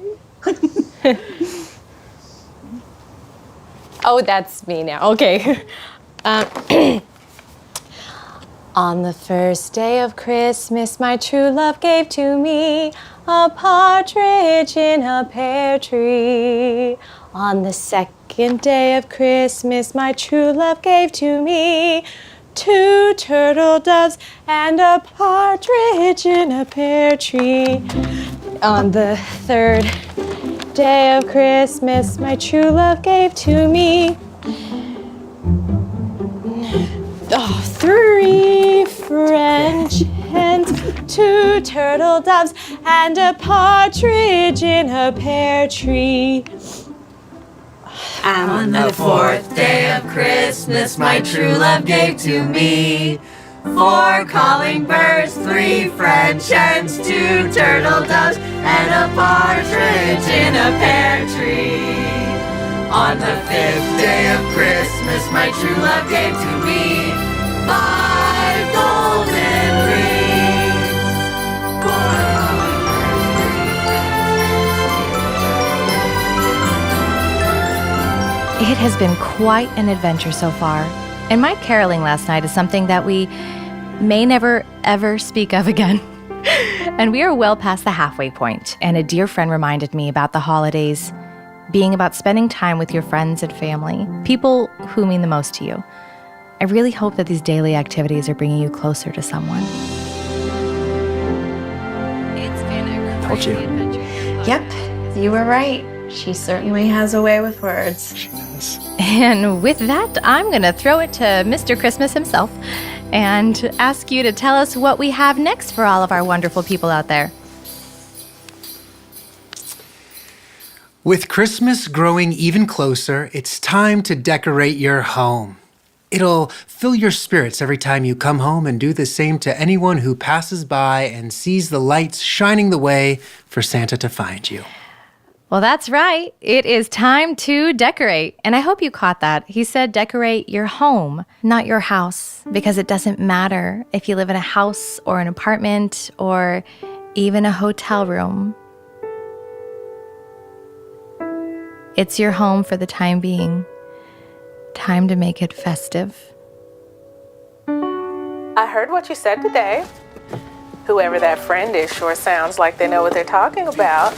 [SPEAKER 2] Oh, that's me now. Okay. On the first day of Christmas, my true love gave to me a partridge in a pear tree. On the second day of Christmas, my true love gave to me 2 turtle doves and a partridge in a pear tree. On the third day of Christmas, my true love gave to me 3 French hens, 2 turtle doves, and a partridge in a pear tree.
[SPEAKER 1] And on the 4th day of Christmas, my true love gave to me 4 calling birds, 3 French hens, 2 turtle doves, and a partridge in a pear tree. On the 5th day of Christmas, my true love gave to me 5 golden rings. 4
[SPEAKER 4] It has been quite an adventure so far, and my caroling last night is something that we may never ever speak of again. And we are well past the halfway point, and a dear friend reminded me about the holidays being about spending time with your friends and family, people who mean the most to you. I really hope that these daily activities are bringing you closer to someone.
[SPEAKER 1] It's been a
[SPEAKER 3] Told
[SPEAKER 1] crazy
[SPEAKER 3] you.
[SPEAKER 1] adventure.
[SPEAKER 7] Yep, you were right. She certainly has a way with words.
[SPEAKER 4] And with that, I'm going to throw it to Mr. Christmas himself and ask you to tell us what we have next for all of our wonderful people out there.
[SPEAKER 3] With Christmas growing even closer, it's time to decorate your home. It'll fill your spirits every time you come home and do the same to anyone who passes by and sees the lights shining the way for Santa to find you.
[SPEAKER 4] Well, that's right. It is time to decorate. And I hope you caught that. He said decorate your home, not your house, because it doesn't matter if you live in a house or an apartment or even a hotel room. It's your home for the time being. Time to make it festive.
[SPEAKER 5] I heard what you said today. Whoever that friend is sure sounds like they know what they're talking about.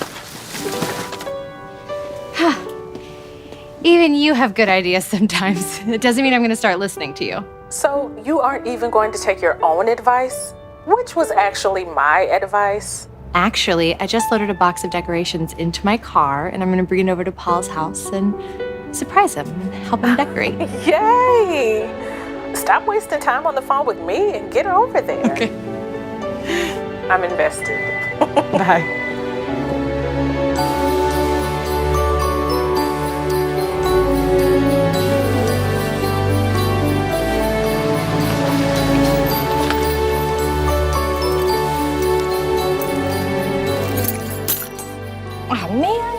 [SPEAKER 4] Even you have good ideas sometimes. It doesn't mean I'm going to start listening to you.
[SPEAKER 5] So you aren't even going to take your own advice? Which was actually my advice.
[SPEAKER 1] Actually, I just loaded a box of decorations into my car, and I'm going to bring it over to Paul's house and surprise him and help him decorate.
[SPEAKER 5] Yay! Stop wasting time on the phone with me and get over there.
[SPEAKER 1] Okay.
[SPEAKER 5] I'm invested.
[SPEAKER 1] Bye.
[SPEAKER 2] Oh, man.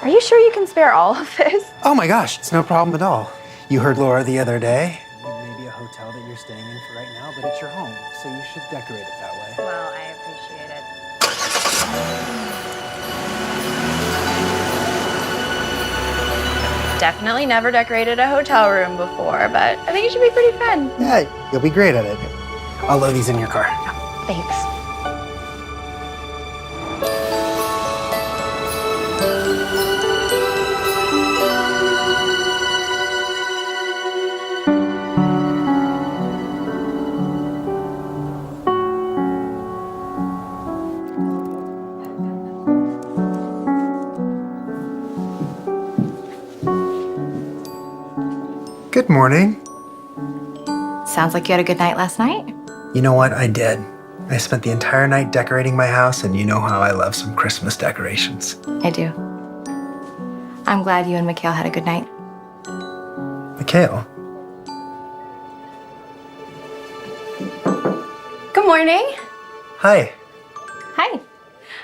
[SPEAKER 7] Are you sure you can spare all of this?
[SPEAKER 3] Oh my gosh, it's no problem at all. You heard Laura the other day. It may be a hotel that you're staying in for right now, but it's your home, so you should decorate it that way.
[SPEAKER 2] Well, I appreciate it.
[SPEAKER 7] Definitely never decorated a hotel room before, but I think it should be pretty fun.
[SPEAKER 3] Yeah, you'll be great at it. I'll load these in your car.
[SPEAKER 2] Thanks.
[SPEAKER 3] Good morning.
[SPEAKER 2] Sounds like you had a good night last night.
[SPEAKER 3] You know what? I did. I spent the entire night decorating my house, and you know how I love some Christmas decorations.
[SPEAKER 2] I do. I'm glad you and Mikhail had a good night.
[SPEAKER 3] Mikhail,
[SPEAKER 7] Good morning.
[SPEAKER 3] hi.
[SPEAKER 7] Hi.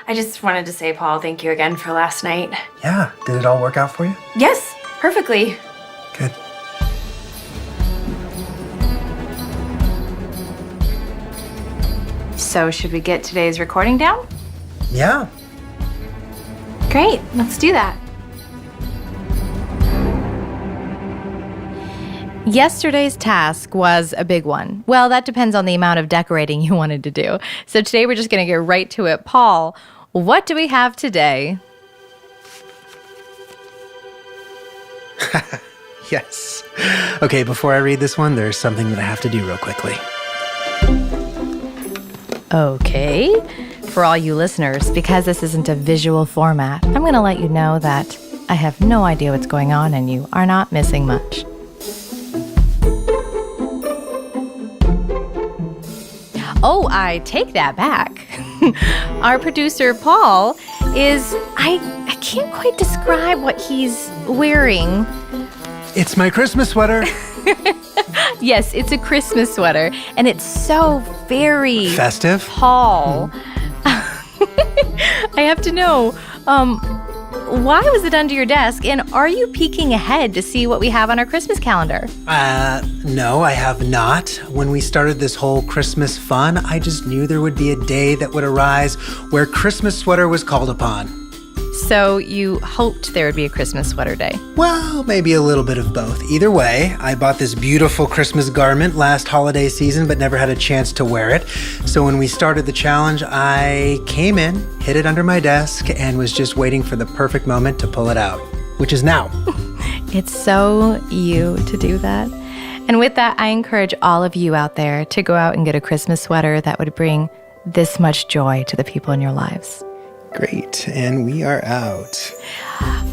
[SPEAKER 7] I just wanted to say, Paul, thank you again for last night.
[SPEAKER 3] Yeah, did it all work out for you?
[SPEAKER 7] Yes, perfectly.
[SPEAKER 3] Good.
[SPEAKER 2] So, should we get today's recording down?
[SPEAKER 3] Yeah.
[SPEAKER 2] Great, let's do that.
[SPEAKER 4] Yesterday's task was a big one. Well, that depends on the amount of decorating you wanted to do. So today we're just going to get right to it. Paul, what do we have today?
[SPEAKER 3] Yes. Okay, before I read this one, there's something that I have to do real quickly.
[SPEAKER 4] Okay. For all you listeners, because this isn't a visual format, I'm going to let you know that I have no idea what's going on and you are not missing much. Oh, I take that back. Our producer, Paul, I can't quite describe what he's wearing.
[SPEAKER 3] It's my Christmas sweater.
[SPEAKER 4] Yes, it's a Christmas sweater, and it's so very
[SPEAKER 3] Festive.
[SPEAKER 4] Paul. I have to know, why was it under your desk, and are you peeking ahead to see what we have on our Christmas calendar?
[SPEAKER 3] No, I have not. When we started this whole Christmas fun, I just knew there would be a day that would arise where Christmas sweater was called upon.
[SPEAKER 4] So you hoped there would be a Christmas sweater day.
[SPEAKER 3] Well, maybe a little bit of both. Either way, I bought this beautiful Christmas garment last holiday season, but never had a chance to wear it. So when we started the challenge, I came in, hid it under my desk, and was just waiting for the perfect moment to pull it out, which is now.
[SPEAKER 4] It's so you to do that. And with that, I encourage all of you out there to go out and get a Christmas sweater that would bring this much joy to the people in your lives.
[SPEAKER 3] Great, and we are out.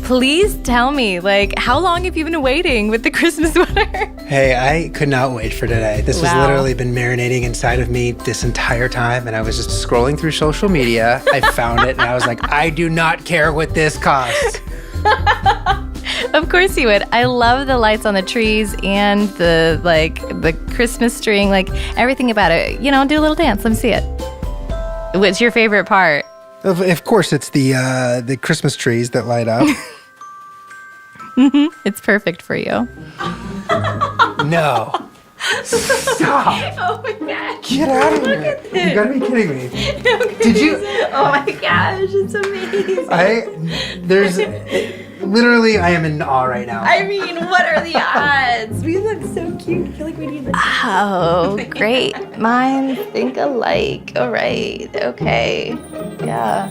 [SPEAKER 4] Please tell me, how long have you been waiting with the Christmas sweater?
[SPEAKER 3] Hey, I could not wait for today. This has
[SPEAKER 4] Wow.
[SPEAKER 3] literally been marinating inside of me this entire time, and I was just scrolling through social media. I found it, and I was like, I do not care what this costs.
[SPEAKER 4] Of course you would. I love the lights on the trees and the Christmas string, everything about it. You know, do a little dance. Let me see it. What's your favorite part?
[SPEAKER 3] Of course, it's the Christmas trees that light up.
[SPEAKER 4] It's perfect for you.
[SPEAKER 3] No. Stop.
[SPEAKER 7] Oh my gosh.
[SPEAKER 3] Get out of here. You gotta be kidding me. Did you?
[SPEAKER 7] Oh my gosh, it's amazing.
[SPEAKER 3] Literally, I am in awe right now.
[SPEAKER 7] I mean, what are the odds? We look so cute. I feel like we need the.
[SPEAKER 2] Oh, great. Mine think alike. All right. Okay. Yeah.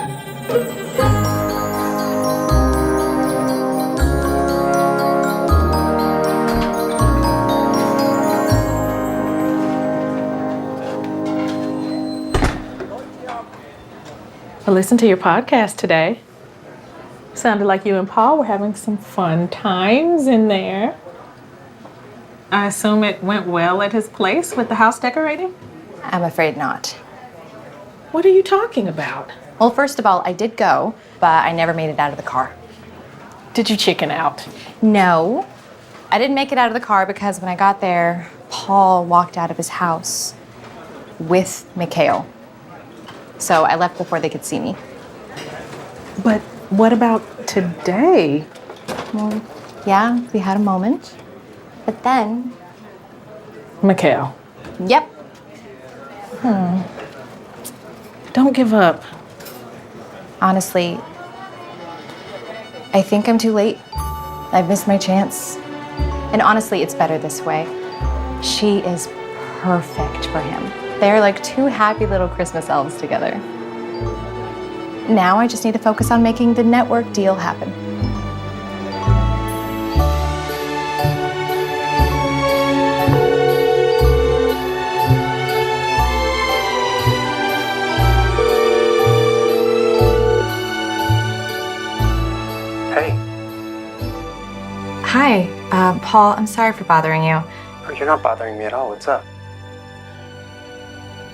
[SPEAKER 5] I listened to your podcast today. Sounded like you and Paul were having some fun times in there. I assume it went well at his place with the house decorating?
[SPEAKER 2] I'm afraid not.
[SPEAKER 5] What are you talking about?
[SPEAKER 2] Well, first of all, I did go, but I never made it out of the car.
[SPEAKER 5] Did you chicken out?
[SPEAKER 2] No, I didn't make it out of the car because when I got there, Paul walked out of his house with Mikhail. So I left before they could see me.
[SPEAKER 5] But what about today?
[SPEAKER 2] Well, yeah, we had a moment. But then,
[SPEAKER 5] Mikhail,
[SPEAKER 2] yep,
[SPEAKER 5] don't give up.
[SPEAKER 2] honestly, I think I'm too late. I've missed my chance. And honestly, it's better this way. She is perfect for him. They're like two happy little Christmas elves together. Now I just need to focus on making the network deal happen.
[SPEAKER 3] Hey.
[SPEAKER 2] Hi, Paul, I'm sorry for bothering you.
[SPEAKER 3] Oh, you're not bothering me at all. What's up?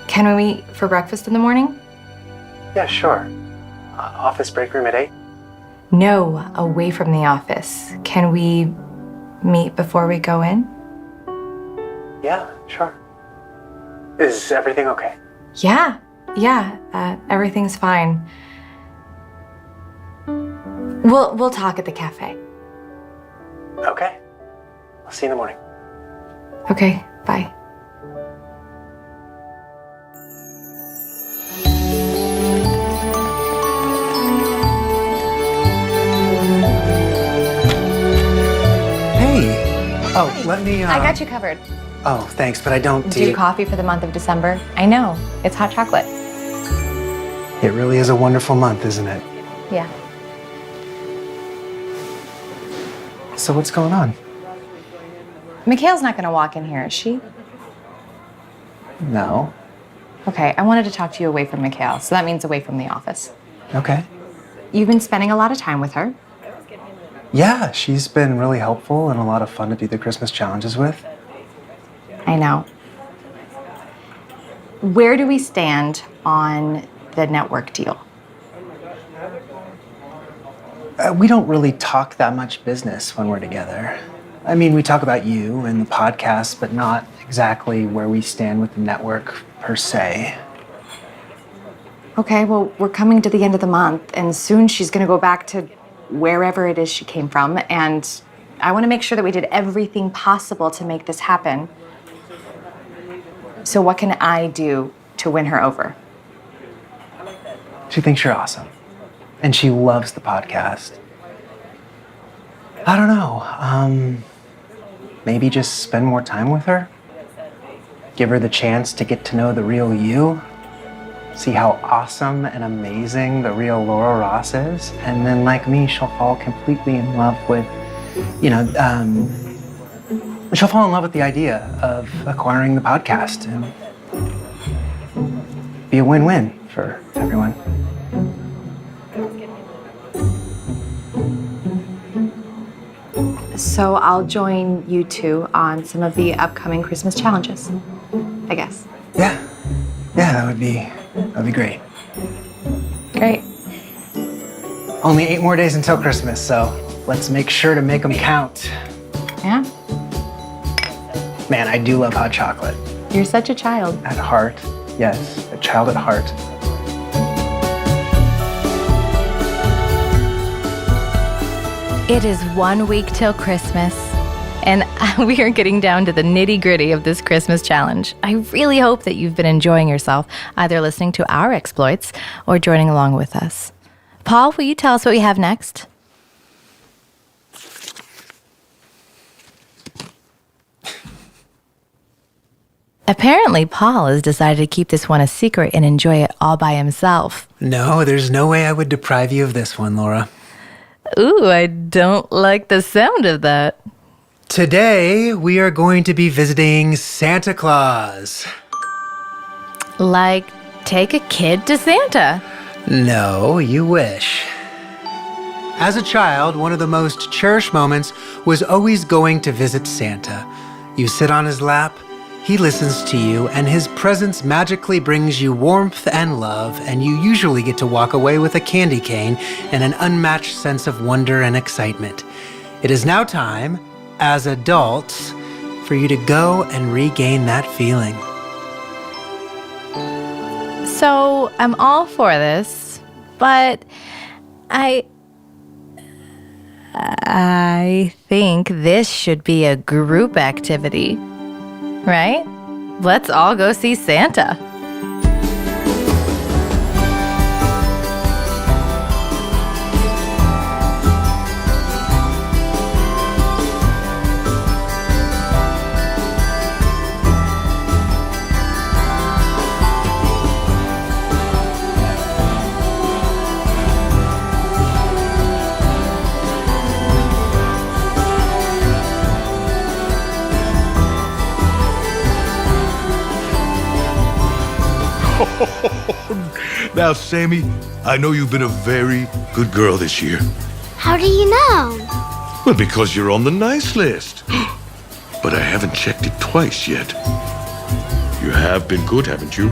[SPEAKER 2] Can we meet for breakfast in the morning?
[SPEAKER 3] Yeah, sure. Office break room at 8?
[SPEAKER 2] No, away from the office. Can we meet before we go in?
[SPEAKER 3] Yeah, sure. Is everything okay?
[SPEAKER 2] Yeah, everything's fine. We'll talk at the cafe.
[SPEAKER 3] Okay. I'll see you in the morning.
[SPEAKER 2] Okay, bye.
[SPEAKER 3] Hey. Oh, let me.
[SPEAKER 2] I got you covered.
[SPEAKER 3] Oh, thanks, but I don't
[SPEAKER 2] Do coffee for the month of December. I know, it's hot chocolate.
[SPEAKER 3] It really is a wonderful month, isn't it?
[SPEAKER 2] Yeah.
[SPEAKER 3] So what's going on?
[SPEAKER 2] Mikhail's not gonna walk in here, is she?
[SPEAKER 3] No.
[SPEAKER 2] Okay, I wanted to talk to you away from Mikhail, so that means away from the office.
[SPEAKER 3] Okay.
[SPEAKER 2] You've been spending a lot of time with her.
[SPEAKER 3] Yeah, she's been really helpful and a lot of fun to do the Christmas challenges with.
[SPEAKER 2] I know. Where do we stand on the network deal?
[SPEAKER 3] We don't really talk that much business when we're together. I mean, we talk about you and the podcast, but not exactly where we stand with the network per se.
[SPEAKER 2] Okay, well, we're coming to the end of the month, and soon she's gonna go back to wherever it is she came from, and I wanna make sure that we did everything possible to make this happen. So what can I do to win her over?
[SPEAKER 3] She thinks you're awesome. And she loves the podcast. I don't know. Maybe just spend more time with her? Give her the chance to get to know the real you? See how awesome and amazing the real Laura Ross is? And then, like me, she'll fall completely in love with, she'll fall in love with the idea of acquiring the podcast and be a win-win for everyone.
[SPEAKER 2] So I'll join you two on some of the upcoming Christmas challenges, I guess.
[SPEAKER 3] Yeah, that'd be great.
[SPEAKER 2] Great.
[SPEAKER 3] Only 8 more days until Christmas, so let's make sure to make them count.
[SPEAKER 2] Yeah?
[SPEAKER 3] Man, I do love hot chocolate.
[SPEAKER 2] You're such a child.
[SPEAKER 3] At heart, yes, a child at heart.
[SPEAKER 4] It is 1 week till Christmas, and we are getting down to the nitty-gritty of this Christmas challenge. I really hope that you've been enjoying yourself, either listening to our exploits or joining along with us. Paul, will you tell us what we have next? Apparently, Paul has decided to keep this one a secret and enjoy it all by himself.
[SPEAKER 3] No, there's no way I would deprive you of this one, Laura.
[SPEAKER 4] Ooh, I don't like the sound of that.
[SPEAKER 3] Today, we are going to be visiting Santa Claus.
[SPEAKER 4] Like, take a kid to Santa.
[SPEAKER 3] No, you wish. As a child, one of the most cherished moments was always going to visit Santa. You sit on his lap, he listens to you, and his presence magically brings you warmth and love, and you usually get to walk away with a candy cane and an unmatched sense of wonder and excitement. It is now time, as adults, for you to go and regain that feeling.
[SPEAKER 4] So, I'm all for this, but I think this should be a group activity, right? Let's all go see Santa.
[SPEAKER 10] Now, Sammy, I know you've been a very good girl this year.
[SPEAKER 11] How do you know?
[SPEAKER 10] Well, because you're on the nice list. But I haven't checked it twice yet. You have been good, haven't you?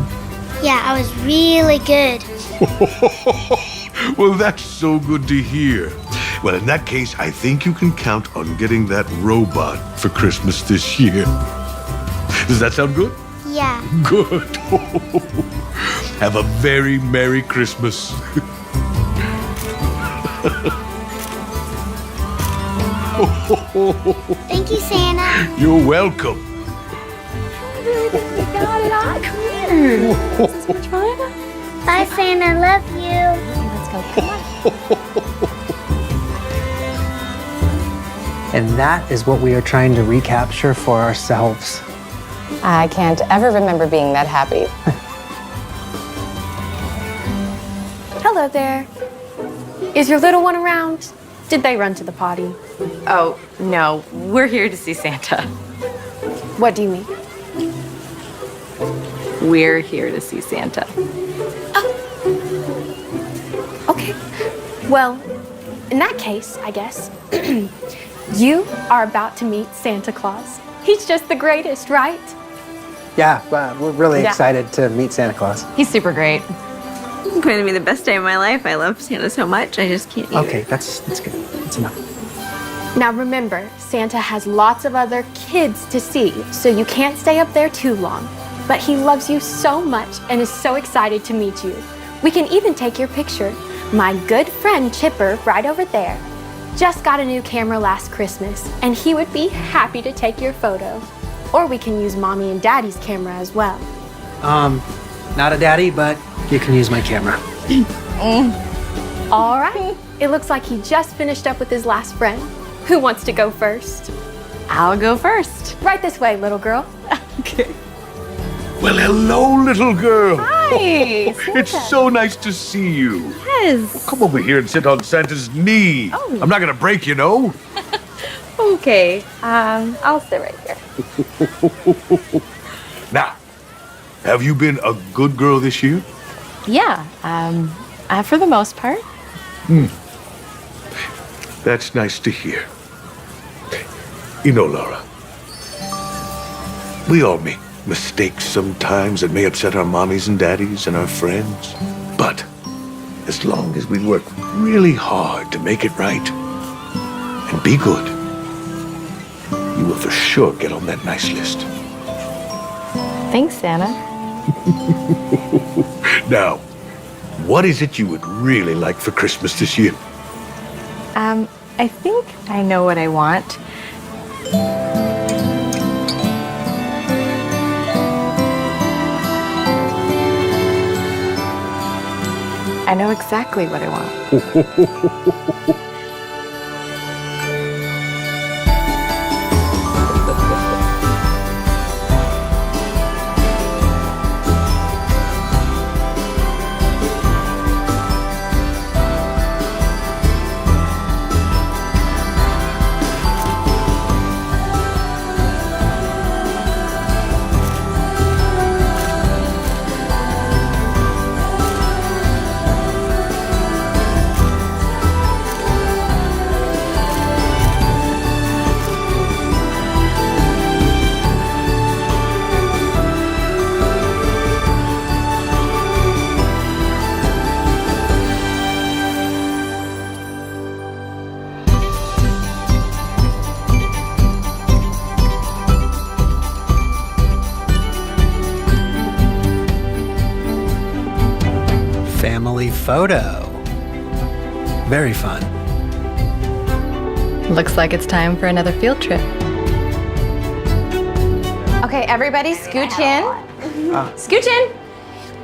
[SPEAKER 11] Yeah, I was really good.
[SPEAKER 10] Well, that's so good to hear. Well, in that case, I think you can count on getting that robot for Christmas this year. Does that sound good?
[SPEAKER 11] Yeah.
[SPEAKER 10] Good. Have a very Merry Christmas.
[SPEAKER 11] Thank you, Santa.
[SPEAKER 10] You're welcome.
[SPEAKER 11] Bye, Santa. Love you.
[SPEAKER 3] And that is what we are trying to recapture for ourselves.
[SPEAKER 2] I can't ever remember being that happy.
[SPEAKER 12] Hello there. Is your little one around? Did they run to the potty?
[SPEAKER 2] Oh, no, we're here to see Santa.
[SPEAKER 12] What do you mean?
[SPEAKER 2] We're here to see Santa.
[SPEAKER 12] Okay. Well, in that case, I guess, you are about to meet Santa Claus. He's just the greatest, right?
[SPEAKER 3] Yeah, we're really
[SPEAKER 2] Yeah.
[SPEAKER 3] excited to meet Santa Claus.
[SPEAKER 2] He's super great.
[SPEAKER 7] It's going to be the best day of my life. I love Santa so much, I just can't eat
[SPEAKER 3] Okay,
[SPEAKER 7] it.
[SPEAKER 3] that's good. That's enough.
[SPEAKER 12] Now remember, Santa has lots of other kids to see, so you can't stay up there too long. But he loves you so much and is so excited to meet you. We can even take your picture. My good friend Chipper, right over there, just got a new camera last Christmas, and he would be happy to take your photo. Or we can use Mommy and Daddy's camera as well.
[SPEAKER 3] Not a daddy, but you can use my camera.
[SPEAKER 12] All right. It looks like he just finished up with his last friend. Who wants to go first?
[SPEAKER 2] I'll go first.
[SPEAKER 12] Right this way, little girl.
[SPEAKER 10] Well, hello, little girl.
[SPEAKER 2] Hi,
[SPEAKER 10] It's so nice to see you.
[SPEAKER 2] Yes.
[SPEAKER 10] Come over here and sit on Santa's knee.
[SPEAKER 2] Oh.
[SPEAKER 10] I'm not gonna break, you know.
[SPEAKER 2] Okay, I'll sit right here.
[SPEAKER 10] Now, have you been a good girl this year?
[SPEAKER 2] Yeah, for the most part.
[SPEAKER 10] That's nice to hear. You know, Laura, we all make mistakes sometimes that may upset our mommies and daddies and our friends. But as long as we work really hard to make it right and be good, you will for sure get on that nice list.
[SPEAKER 2] Thanks, Santa.
[SPEAKER 10] Now, what is it you would really like for Christmas this year?
[SPEAKER 2] I think I know what I want. I know exactly what I want.
[SPEAKER 3] Family photo. Very fun.
[SPEAKER 4] Looks like it's time for another field trip.
[SPEAKER 2] Okay, everybody scooch in. Scooch in.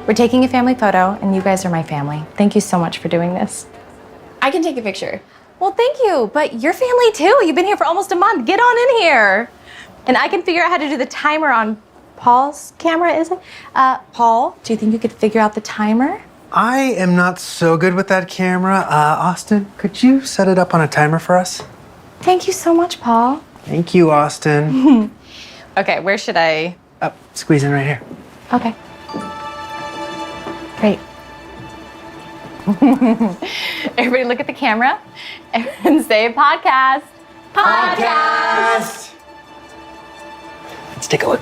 [SPEAKER 2] We're taking a family photo, and you guys are my family. Thank you so much for doing this.
[SPEAKER 7] I can take a picture.
[SPEAKER 2] Well, thank you, but your family too. You've been here for almost a month. Get on in here. And I can figure out how to do the timer on Paul's camera, is it? Paul, do you think you could figure out the timer?
[SPEAKER 3] I am not so good with that camera. Austin, could you set it up on a timer for us?
[SPEAKER 2] Thank you so much, Paul.
[SPEAKER 3] Thank you, Austin.
[SPEAKER 2] Okay, where should I?
[SPEAKER 3] Oh, squeeze in right here.
[SPEAKER 2] Okay. Great. Everybody look at the camera and say podcast.
[SPEAKER 3] Podcast! Let's take a look.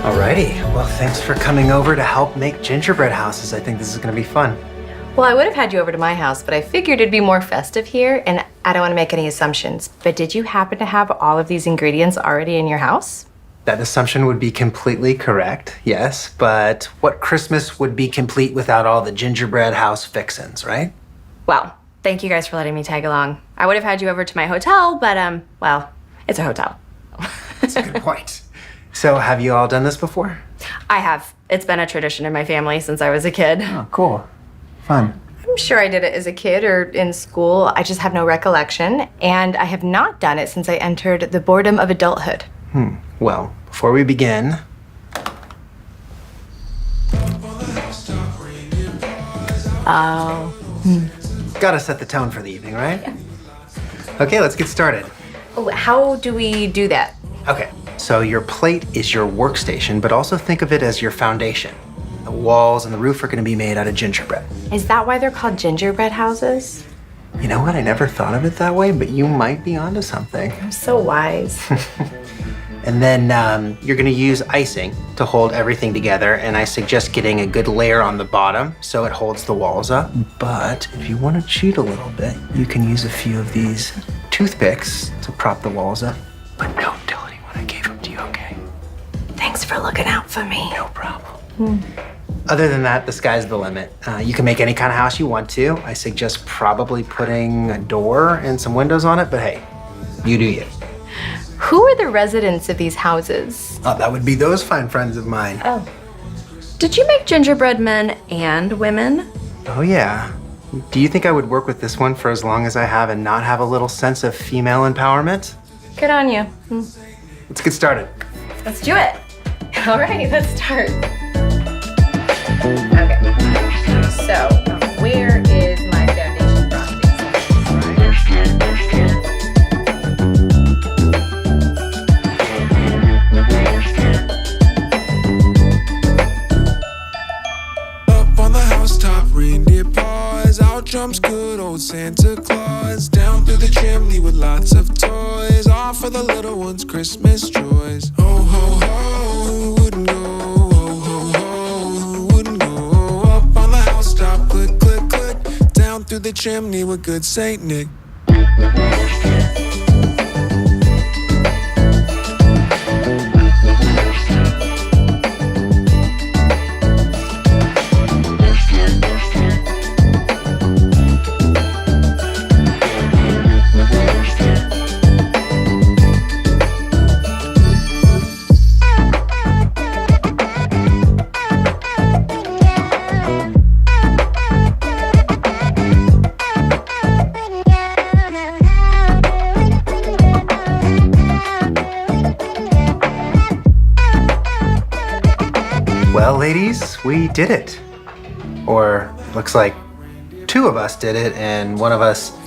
[SPEAKER 3] Alrighty, well, thanks for coming over to help make gingerbread houses. I think this is gonna be fun.
[SPEAKER 4] Well, I would have had you over to my house, but I figured it'd be more festive here, and I don't want to make any assumptions. But did you happen to have all of these ingredients already in your house?
[SPEAKER 3] That assumption would be completely correct, yes, but what Christmas would be complete without all the gingerbread house fixins, right?
[SPEAKER 7] Well, thank you guys for letting me tag along. I would have had you over to my hotel, but, well, it's a hotel.
[SPEAKER 3] That's a good point. So, have you all done this before?
[SPEAKER 7] I have. It's been a tradition in my family since I was a kid.
[SPEAKER 3] Oh, cool. Fun.
[SPEAKER 4] I'm sure I did it as a kid or in school. I just have no recollection, and I have not done it since I entered the boredom of adulthood.
[SPEAKER 3] Well, before we begin, gotta set the tone for the evening, right? Yeah. Okay, let's get started.
[SPEAKER 4] Oh, how do we do that?
[SPEAKER 3] Okay, so your plate is your workstation, but also think of it as your foundation. The walls and the roof are gonna be made out of gingerbread.
[SPEAKER 4] Is that why they're called gingerbread houses?
[SPEAKER 3] You know what? I never thought of it that way, but you might be onto something.
[SPEAKER 4] I'm so wise.
[SPEAKER 3] And then you're gonna use icing to hold everything together, and I suggest getting a good layer on the bottom so it holds the walls up. But if you wanna cheat a little bit, you can use a few of these toothpicks to prop the walls up. But don't tell anyone I gave them to you, okay?
[SPEAKER 4] Thanks for looking out for me.
[SPEAKER 3] No problem. Other than that, the sky's the limit. You can make any kind of house you want to. I suggest probably putting a door and some windows on it, but hey, you do you.
[SPEAKER 4] Who are the residents of these houses?
[SPEAKER 3] Oh, that would be those fine friends of mine.
[SPEAKER 4] Oh.
[SPEAKER 7] Did you make gingerbread men and women?
[SPEAKER 3] Oh, yeah. Do you think I would work with this one for as long as I have and not have a little sense of female empowerment?
[SPEAKER 4] Good on you.
[SPEAKER 3] Let's get started.
[SPEAKER 7] Let's do it.
[SPEAKER 4] All right, let's start. Okay, so where is my foundation
[SPEAKER 13] Up on the housetop, reindeer paws, out jumps good old Santa Claus, down through the chimney with lots of toys, all for the little ones' Christmas joys. Ho, ho, ho, who wouldn't go? Ho, ho, ho, who wouldn't go? Up on the housetop, click, click, click, down through the chimney with good Saint Nick.
[SPEAKER 3] Well, ladies, we did it. Or looks like two of us did it, and one of us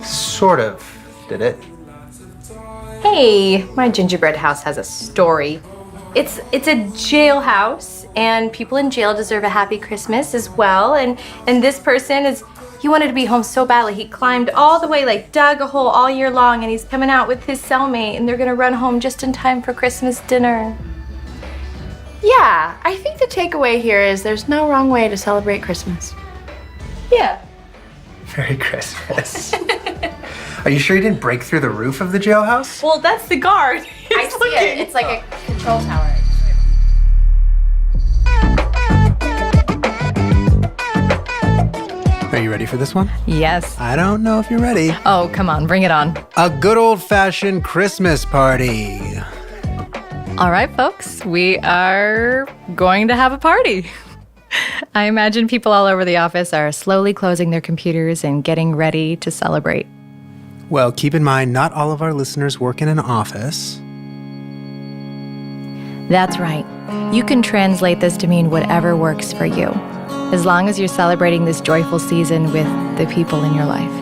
[SPEAKER 3] sort of did it.
[SPEAKER 4] Hey, my gingerbread house has a story. It's a jailhouse, and people in jail deserve a happy Christmas as well. And this person he wanted to be home so badly. He climbed all the way, like dug a hole all year long, and he's coming out with his cellmate, and they're gonna run home just in time for Christmas dinner.
[SPEAKER 7] Yeah, I think the takeaway here is there's no wrong way to celebrate Christmas.
[SPEAKER 4] Yeah.
[SPEAKER 3] Merry Christmas. Are you sure you didn't break through the roof of the jailhouse?
[SPEAKER 4] Well, that's the guard.
[SPEAKER 7] I see it. It's like a control tower.
[SPEAKER 3] Are you ready for this one?
[SPEAKER 4] Yes.
[SPEAKER 3] I don't know if you're ready.
[SPEAKER 4] Oh, come on, bring it on.
[SPEAKER 3] A good old-fashioned Christmas party.
[SPEAKER 4] All right, folks, we are going to have a party. I imagine people all over the office are slowly closing their computers and getting ready to celebrate.
[SPEAKER 3] Well, keep in mind, not all of our listeners work in an office.
[SPEAKER 4] That's right. You can translate this to mean whatever works for you, as long as you're celebrating this joyful season with the people in your life.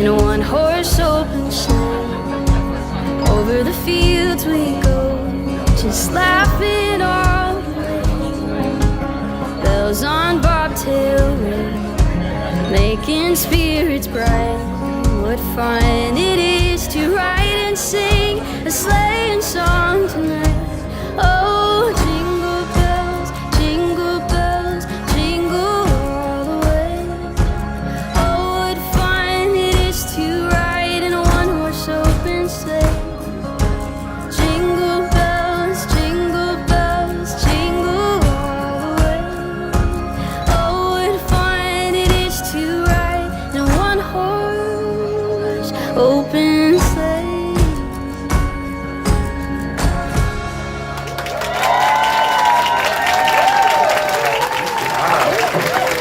[SPEAKER 14] in a one-horse open sleigh. Over the fields we go, just laughing all the way. Bells on bobtail ring, making spirits bright. What fun it is to ride and sing a sleighing song tonight. Oh, jingle bells, jingle all the way. Oh, what fun it is to ride in a one-horse open sleigh. Jingle bells, jingle all the way. Oh, what fun it is to ride in a one-horse open sleigh.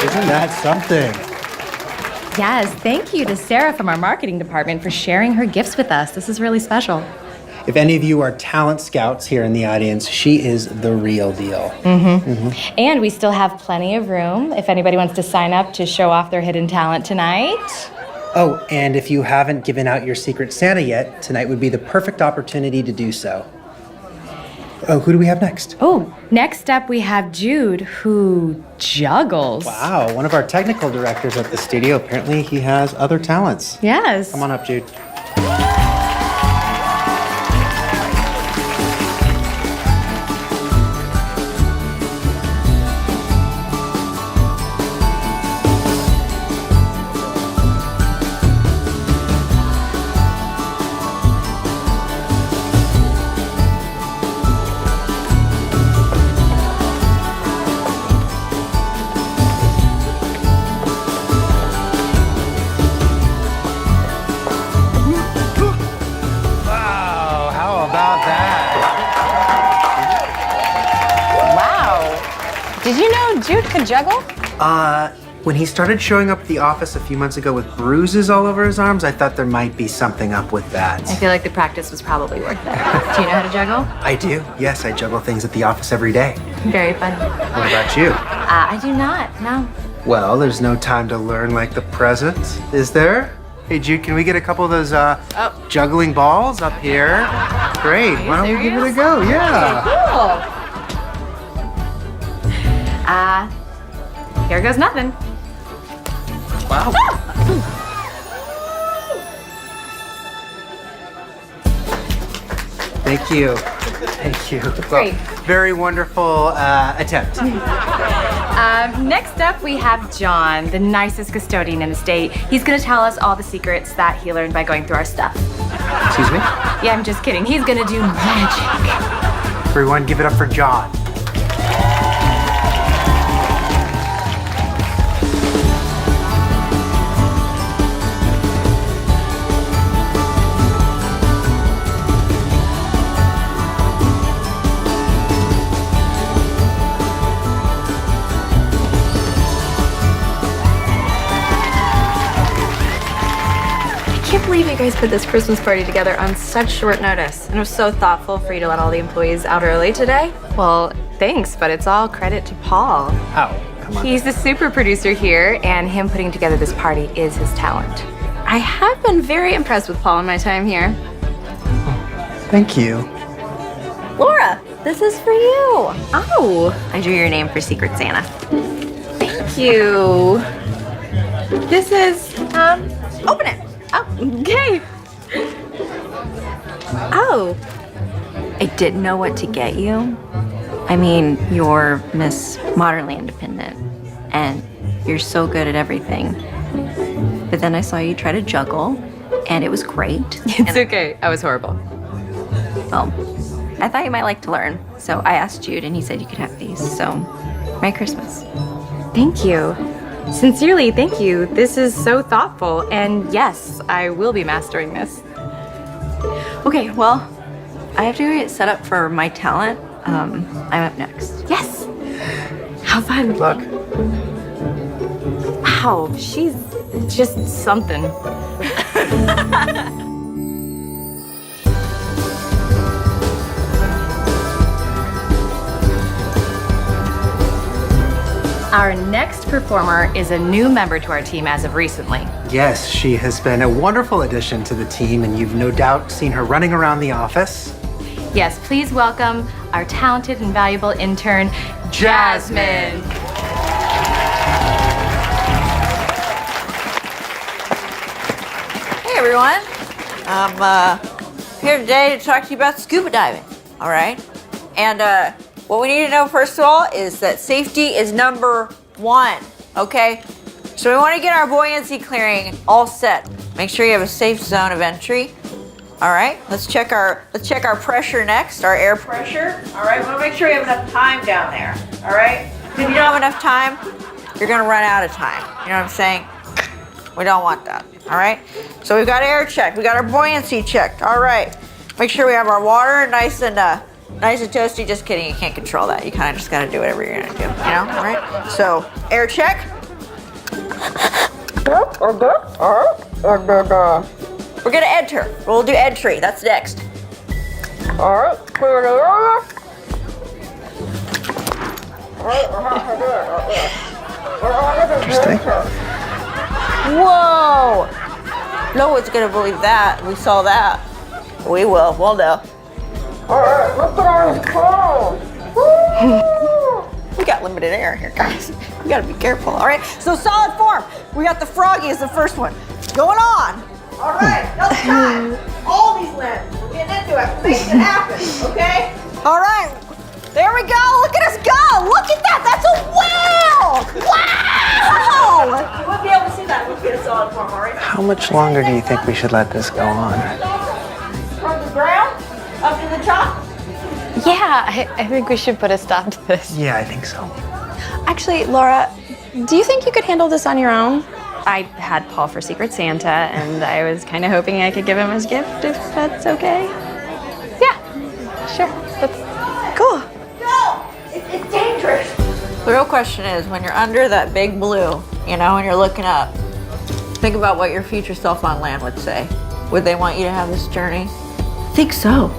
[SPEAKER 3] Isn't that something?
[SPEAKER 4] Yes, thank you to Sarah from our marketing department for sharing her gifts with us. This is really special.
[SPEAKER 3] If any of you are talent scouts here in the audience, she is the real deal.
[SPEAKER 4] And we still have plenty of room if anybody wants to sign up to show off their hidden talent tonight.
[SPEAKER 3] Oh, and if you haven't given out your Secret Santa yet, tonight would be the perfect opportunity to do so. Oh, who do we have next?
[SPEAKER 4] Oh, next up we have Jude, who juggles.
[SPEAKER 3] Wow, one of our technical directors at the studio. Apparently he has other talents.
[SPEAKER 4] Yes.
[SPEAKER 3] Come on up, Jude.
[SPEAKER 4] Did you know Jude could juggle?
[SPEAKER 3] When he started showing up at the office a few months ago with bruises all over his arms, I thought there might be something up with that.
[SPEAKER 2] I feel like the practice was probably worth it. Do you know how to juggle?
[SPEAKER 3] I do. Yes, I juggle things at the office every day.
[SPEAKER 2] Very fun.
[SPEAKER 3] What about you?
[SPEAKER 2] I do not, no.
[SPEAKER 3] Well, there's no time to learn like the present, is there? Hey, Jude, can we get a couple of those juggling balls up here? Great. Why don't we give it a go? Yeah.
[SPEAKER 2] Cool. Here goes nothing.
[SPEAKER 3] Wow. Thank you. Thank you.
[SPEAKER 2] Great.
[SPEAKER 3] Very wonderful attempt.
[SPEAKER 2] Next up, we have John, the nicest custodian in the state. He's gonna tell us all the secrets that he learned by going through our stuff.
[SPEAKER 3] Excuse me?
[SPEAKER 2] Yeah, I'm just kidding. He's gonna do magic.
[SPEAKER 3] Everyone, give it up for John.
[SPEAKER 15] I can't believe you guys put this Christmas party together on such short notice. And it was so thoughtful for you to let all the employees out early today.
[SPEAKER 2] Well, thanks, but it's all credit to Paul.
[SPEAKER 3] Oh, come on.
[SPEAKER 2] He's the super producer here, and him putting together this party is his talent.
[SPEAKER 15] I have been very impressed with Paul in my time here.
[SPEAKER 3] Thank you.
[SPEAKER 15] Laura, this is for you.
[SPEAKER 7] Oh, I drew your name for Secret Santa.
[SPEAKER 15] Thank you.
[SPEAKER 2] This is,
[SPEAKER 15] Open it.
[SPEAKER 2] oh, okay.
[SPEAKER 7] Oh, I didn't know what to get you. I mean, you're Miss Modernly Independent, and you're so good at everything. But then I saw you try to juggle, and it was great.
[SPEAKER 2] It's okay. I was horrible.
[SPEAKER 7] Well, I thought you might like to learn, so I asked Jude, and he said you could have these. So, Merry Christmas.
[SPEAKER 2] Thank you. Sincerely, thank you. This is so thoughtful, and yes, I will be mastering this.
[SPEAKER 7] Okay, well, I have to get set up for my talent. I'm up next.
[SPEAKER 2] Yes. How fun.
[SPEAKER 3] Good luck.
[SPEAKER 2] Wow, she's just something.
[SPEAKER 4] Our next performer is a new member to our team as of recently.
[SPEAKER 3] Yes, she has been a wonderful addition to the team, and you've no doubt seen her running around the office.
[SPEAKER 4] Yes, please welcome our talented and valuable intern, Jasmine.
[SPEAKER 16] Hey everyone, I'm here today to talk to you about scuba diving, all right? And what we need to know first of all is that safety is number one, okay? So we want to get our buoyancy clearing all set. Make sure you have a safe zone of entry. All right, let's check our pressure next, our air pressure. All right, we want to make sure you have enough time down there. All right, if you don't have enough time, you're gonna run out of time. You know what I'm saying? We don't want that. All right, so we've got air checked, we got our buoyancy checked. All right, make sure we have our water nice and toasty. Just kidding, you can't control that. You kind of just gotta do whatever you're gonna do. You know? All right. So air check. We're gonna enter. We'll do entry. That's next. All right.
[SPEAKER 3] Interesting.
[SPEAKER 16] Whoa! No one's gonna believe that. We saw that. We will. We'll know. All right. Look at our We got limited air here, guys. We gotta be careful. All right. So solid form. We got the froggy as the first one. Going on. All right, another time. All these limbs. We're getting into it. Making it happen, okay? All right. There we go. Look at us go. Look at that. That's a whale. Wow. You won't be able to see that. We'll get a solid form, all right?
[SPEAKER 3] How much longer do you think we should let this go on?
[SPEAKER 16] From the ground up to the top.
[SPEAKER 2] Yeah, I think we should put a stop to this.
[SPEAKER 3] Yeah, I think so.
[SPEAKER 15] Actually, Laura, do you think you could handle this on your own? I had Paul for Secret Santa, and I was kind of hoping I could give him his gift, if that's okay.
[SPEAKER 2] Yeah, sure. That's
[SPEAKER 15] cool.
[SPEAKER 16] Go! It's dangerous. The real question is, when you're under that big blue, you know, and you're looking up, think about what your future self on land would say. Would they want you to have this journey? I think so.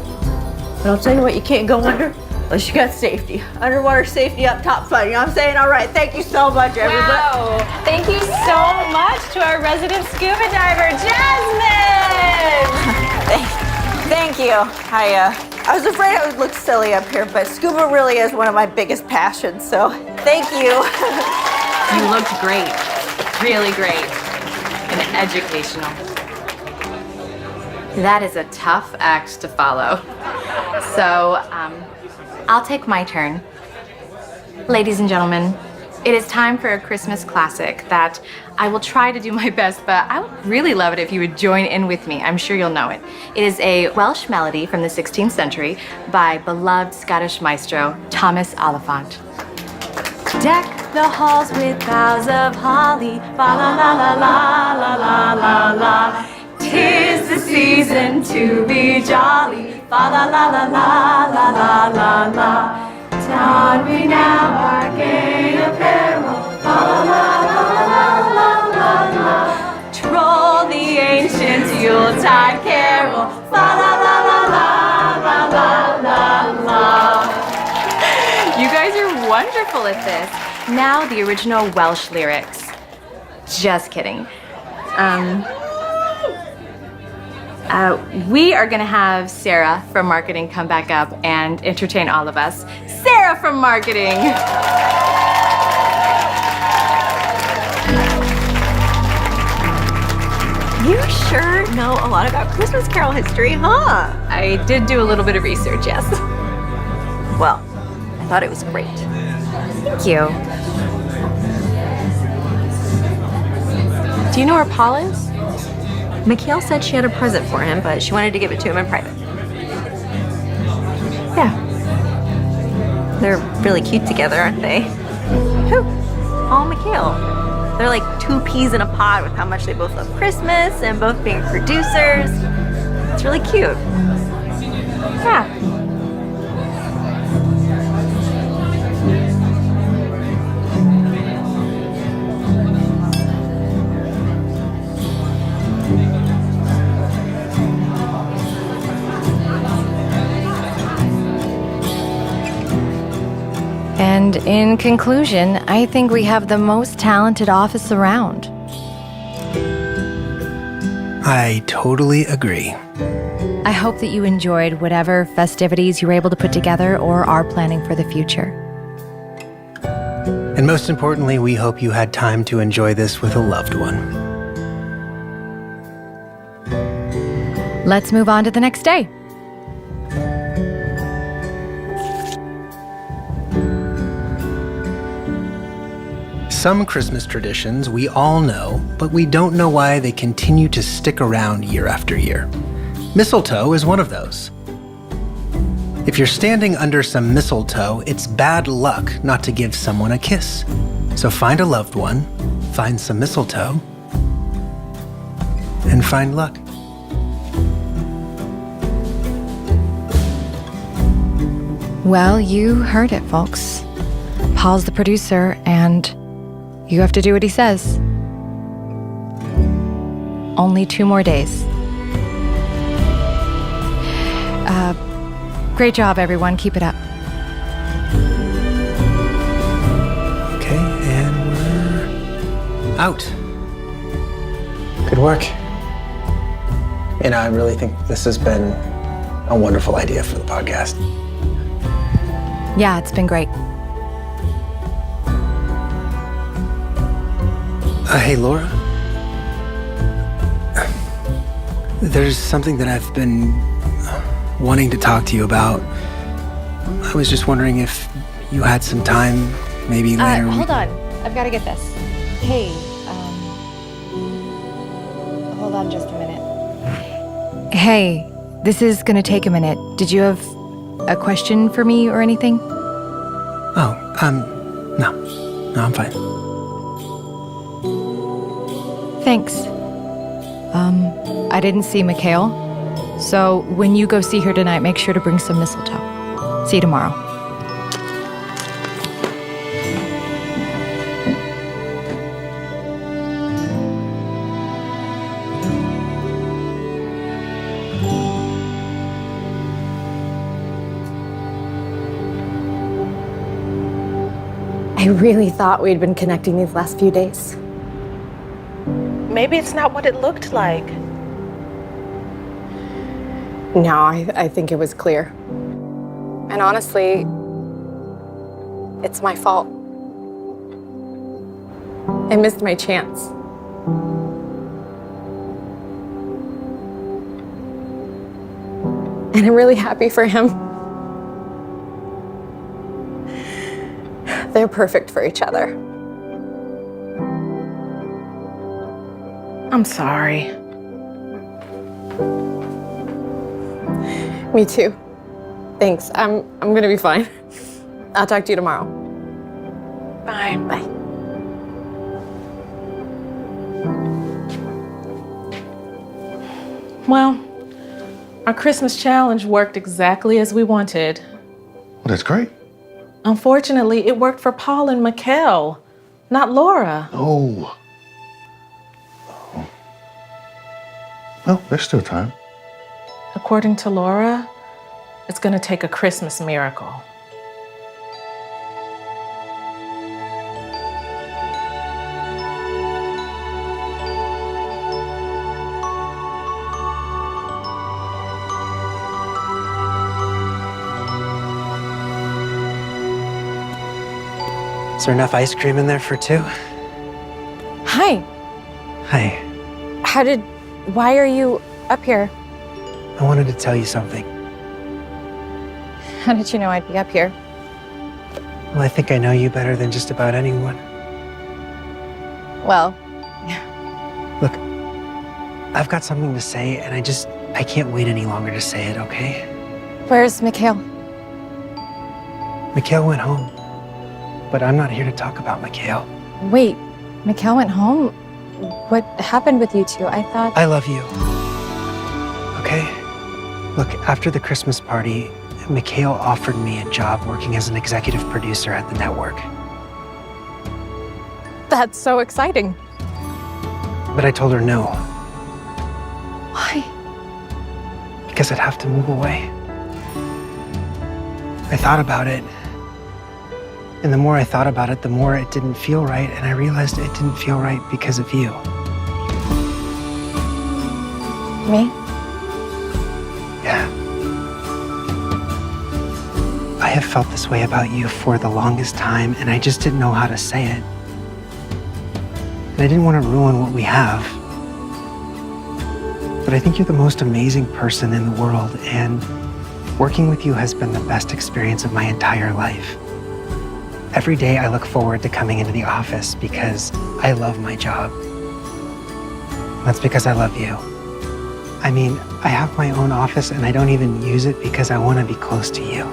[SPEAKER 16] But I'll tell you what, you can't go under unless you got safety. Underwater safety up top fun, you know what I'm saying? All right, thank you so much, everybody.
[SPEAKER 4] Wow. Thank you so much to our resident scuba diver, Jasmine!
[SPEAKER 16] Thank you. I was afraid I would look silly up here, but scuba really is one of my biggest passions, so thank you.
[SPEAKER 4] You looked great. Really great. And educational. That is a tough act to follow. So, I'll take my turn. Ladies and gentlemen, it is time for a Christmas classic that I will try to do my best, but I would really love it if you would join in with me. I'm sure you'll know it. It is a Welsh melody from the 16th century by beloved Scottish maestro Thomas Oliphant. Deck the halls with boughs of holly, fa la la la la la la la la. 'Tis the season to be jolly, fa la la la la la la la la. Down we now our gay apparel, fa la la la la la la. Troll the ancient Yuletide carol, fa la la la la la la la. You guys are wonderful at this. Now the original Welsh lyrics. Just kidding. We are gonna have Sarah from marketing come back up and entertain all of us. Sarah from marketing!
[SPEAKER 16] You sure know a lot about Christmas Carol history, huh?
[SPEAKER 4] I did do a little bit of research, yes.
[SPEAKER 16] Well, I thought it was great.
[SPEAKER 4] Thank you.
[SPEAKER 15] Do you know where Paul is?
[SPEAKER 7] Mikhail said she had a present for him, but she wanted to give it to him in private.
[SPEAKER 15] Yeah.
[SPEAKER 7] They're really cute together, aren't they?
[SPEAKER 16] Who?
[SPEAKER 7] Paul and Mikhail. They're like two peas in a pod with how much they both love Christmas and both being producers. It's really cute.
[SPEAKER 15] Yeah.
[SPEAKER 4] And in conclusion, I think we have the most talented office around.
[SPEAKER 3] I totally agree.
[SPEAKER 4] I hope that you enjoyed whatever festivities you were able to put together or are planning for the future.
[SPEAKER 3] And most importantly, we hope you had time to enjoy this with a loved one.
[SPEAKER 4] Let's move on to the next day.
[SPEAKER 3] Some Christmas traditions we all know, but we don't know why they continue to stick around year after year. Mistletoe is one of those. If you're standing under some mistletoe, it's bad luck not to give someone a kiss. So find a loved one, find some mistletoe, and find luck.
[SPEAKER 4] Well, you heard it, folks. Paul's the producer, and you have to do what he says. Only 2 more days. Great job, everyone. Keep it up.
[SPEAKER 3] Okay, and we're out. Good work. And I really think this has been a wonderful idea for the podcast.
[SPEAKER 4] Yeah, it's been great.
[SPEAKER 3] Hey, Laura. There's something that I've been wanting to talk to you about. I was just wondering if you had some time, maybe later.
[SPEAKER 4] Hold on. I've got to get this. Hey, hold on just a minute. Hey, this is going to take a minute. Did you have a question for me or anything?
[SPEAKER 3] Oh, no. No, I'm fine.
[SPEAKER 4] Thanks. I didn't see Mikhail, so when you go see her tonight, make sure to bring some mistletoe. See you tomorrow.
[SPEAKER 15] I really thought we'd been connecting these last few days.
[SPEAKER 5] Maybe it's not what it looked like.
[SPEAKER 15] No, I think it was clear. And honestly, it's my fault. I missed my chance. And I'm really happy for him. They're perfect for each other.
[SPEAKER 5] I'm sorry.
[SPEAKER 15] Me too. Thanks. I'm gonna be fine. I'll talk to you tomorrow.
[SPEAKER 5] Bye.
[SPEAKER 15] Bye.
[SPEAKER 5] Well, our Christmas challenge worked exactly as we wanted.
[SPEAKER 6] Well, that's great.
[SPEAKER 5] Unfortunately, it worked for Paul and Mikhail, not Laura.
[SPEAKER 6] Oh. Well, there's still time.
[SPEAKER 5] According to Laura, it's going to take a Christmas miracle.
[SPEAKER 3] Is there enough ice cream in there for 2?
[SPEAKER 15] Hi.
[SPEAKER 3] Hi.
[SPEAKER 15] Why are you up here?
[SPEAKER 3] I wanted to tell you something.
[SPEAKER 15] How did you know I'd be up here?
[SPEAKER 3] Well, I think I know you better than just about anyone.
[SPEAKER 15] Well,
[SPEAKER 3] Look, I've got something to say, and I can't wait any longer to say it, okay?
[SPEAKER 15] where's Mikhail?
[SPEAKER 3] Mikhail went home, but I'm not here to talk about Mikhail.
[SPEAKER 15] Wait, Mikhail went home? What happened with you two? I thought...
[SPEAKER 3] I love you. Okay? Look, after the Christmas party, Mikhail offered me a job working as an executive producer at the network.
[SPEAKER 15] That's so exciting.
[SPEAKER 3] But I told her no,
[SPEAKER 15] Why?
[SPEAKER 3] because I'd have to move away. I thought about it, And the more I thought about it, the more it didn't feel right. And I realized it didn't feel right because of you.
[SPEAKER 2] Me?
[SPEAKER 3] Yeah. I have felt this way about you for the longest time, and I just didn't know how to say it. And I didn't want to ruin what we have. But I think you're the most amazing person in the world, and working with you has been the best experience of my entire life. Every day I look forward to coming into the office because I love my job. That's because I love you. I mean, I have my own office and I don't even use it because I want to be close to you.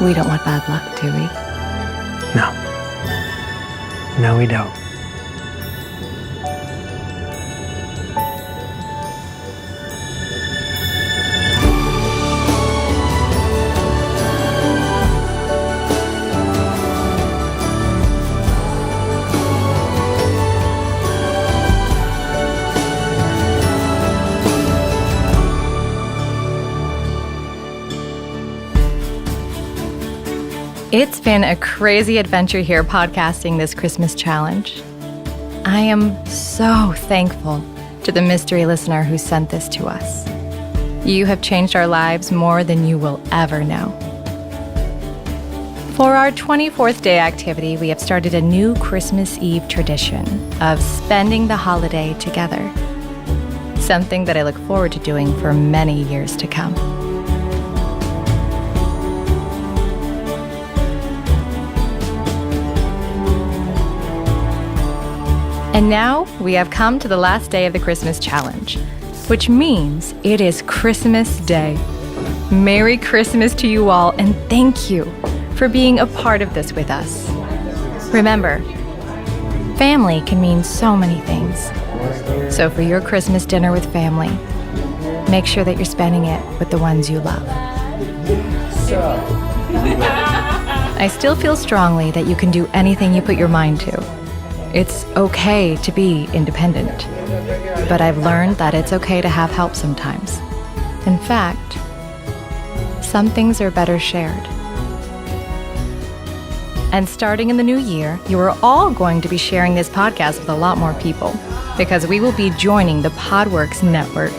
[SPEAKER 4] We don't want bad luck, do we?
[SPEAKER 3] No. No, we don't.
[SPEAKER 4] It's been a crazy adventure here podcasting this Christmas challenge. I am so thankful to the mystery listener who sent this to us. You have changed our lives more than you will ever know. For our 24th day activity, we have started a new Christmas Eve tradition of spending the holiday together. Something that I look forward to doing for many years to come. And now we have come to the last day of the Christmas challenge, which means it is Christmas Day. Merry Christmas to you all, and thank you for being a part of this with us. Remember, family can mean so many things. So for your Christmas dinner with family, make sure that you're spending it with the ones you love. I still feel strongly that you can do anything you put your mind to. It's okay to be independent, but I've learned that it's okay to have help sometimes. In fact, some things are better shared. And starting in the new year, you are all going to be sharing this podcast with a lot more people because we will be joining the Podworks network,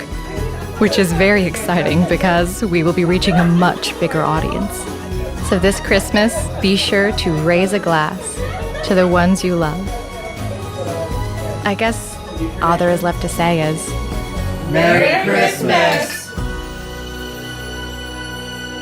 [SPEAKER 4] which is very exciting because we will be reaching a much bigger audience. So this Christmas, be sure to raise a glass to the ones you love. I guess all there is left to say is
[SPEAKER 1] Merry Christmas!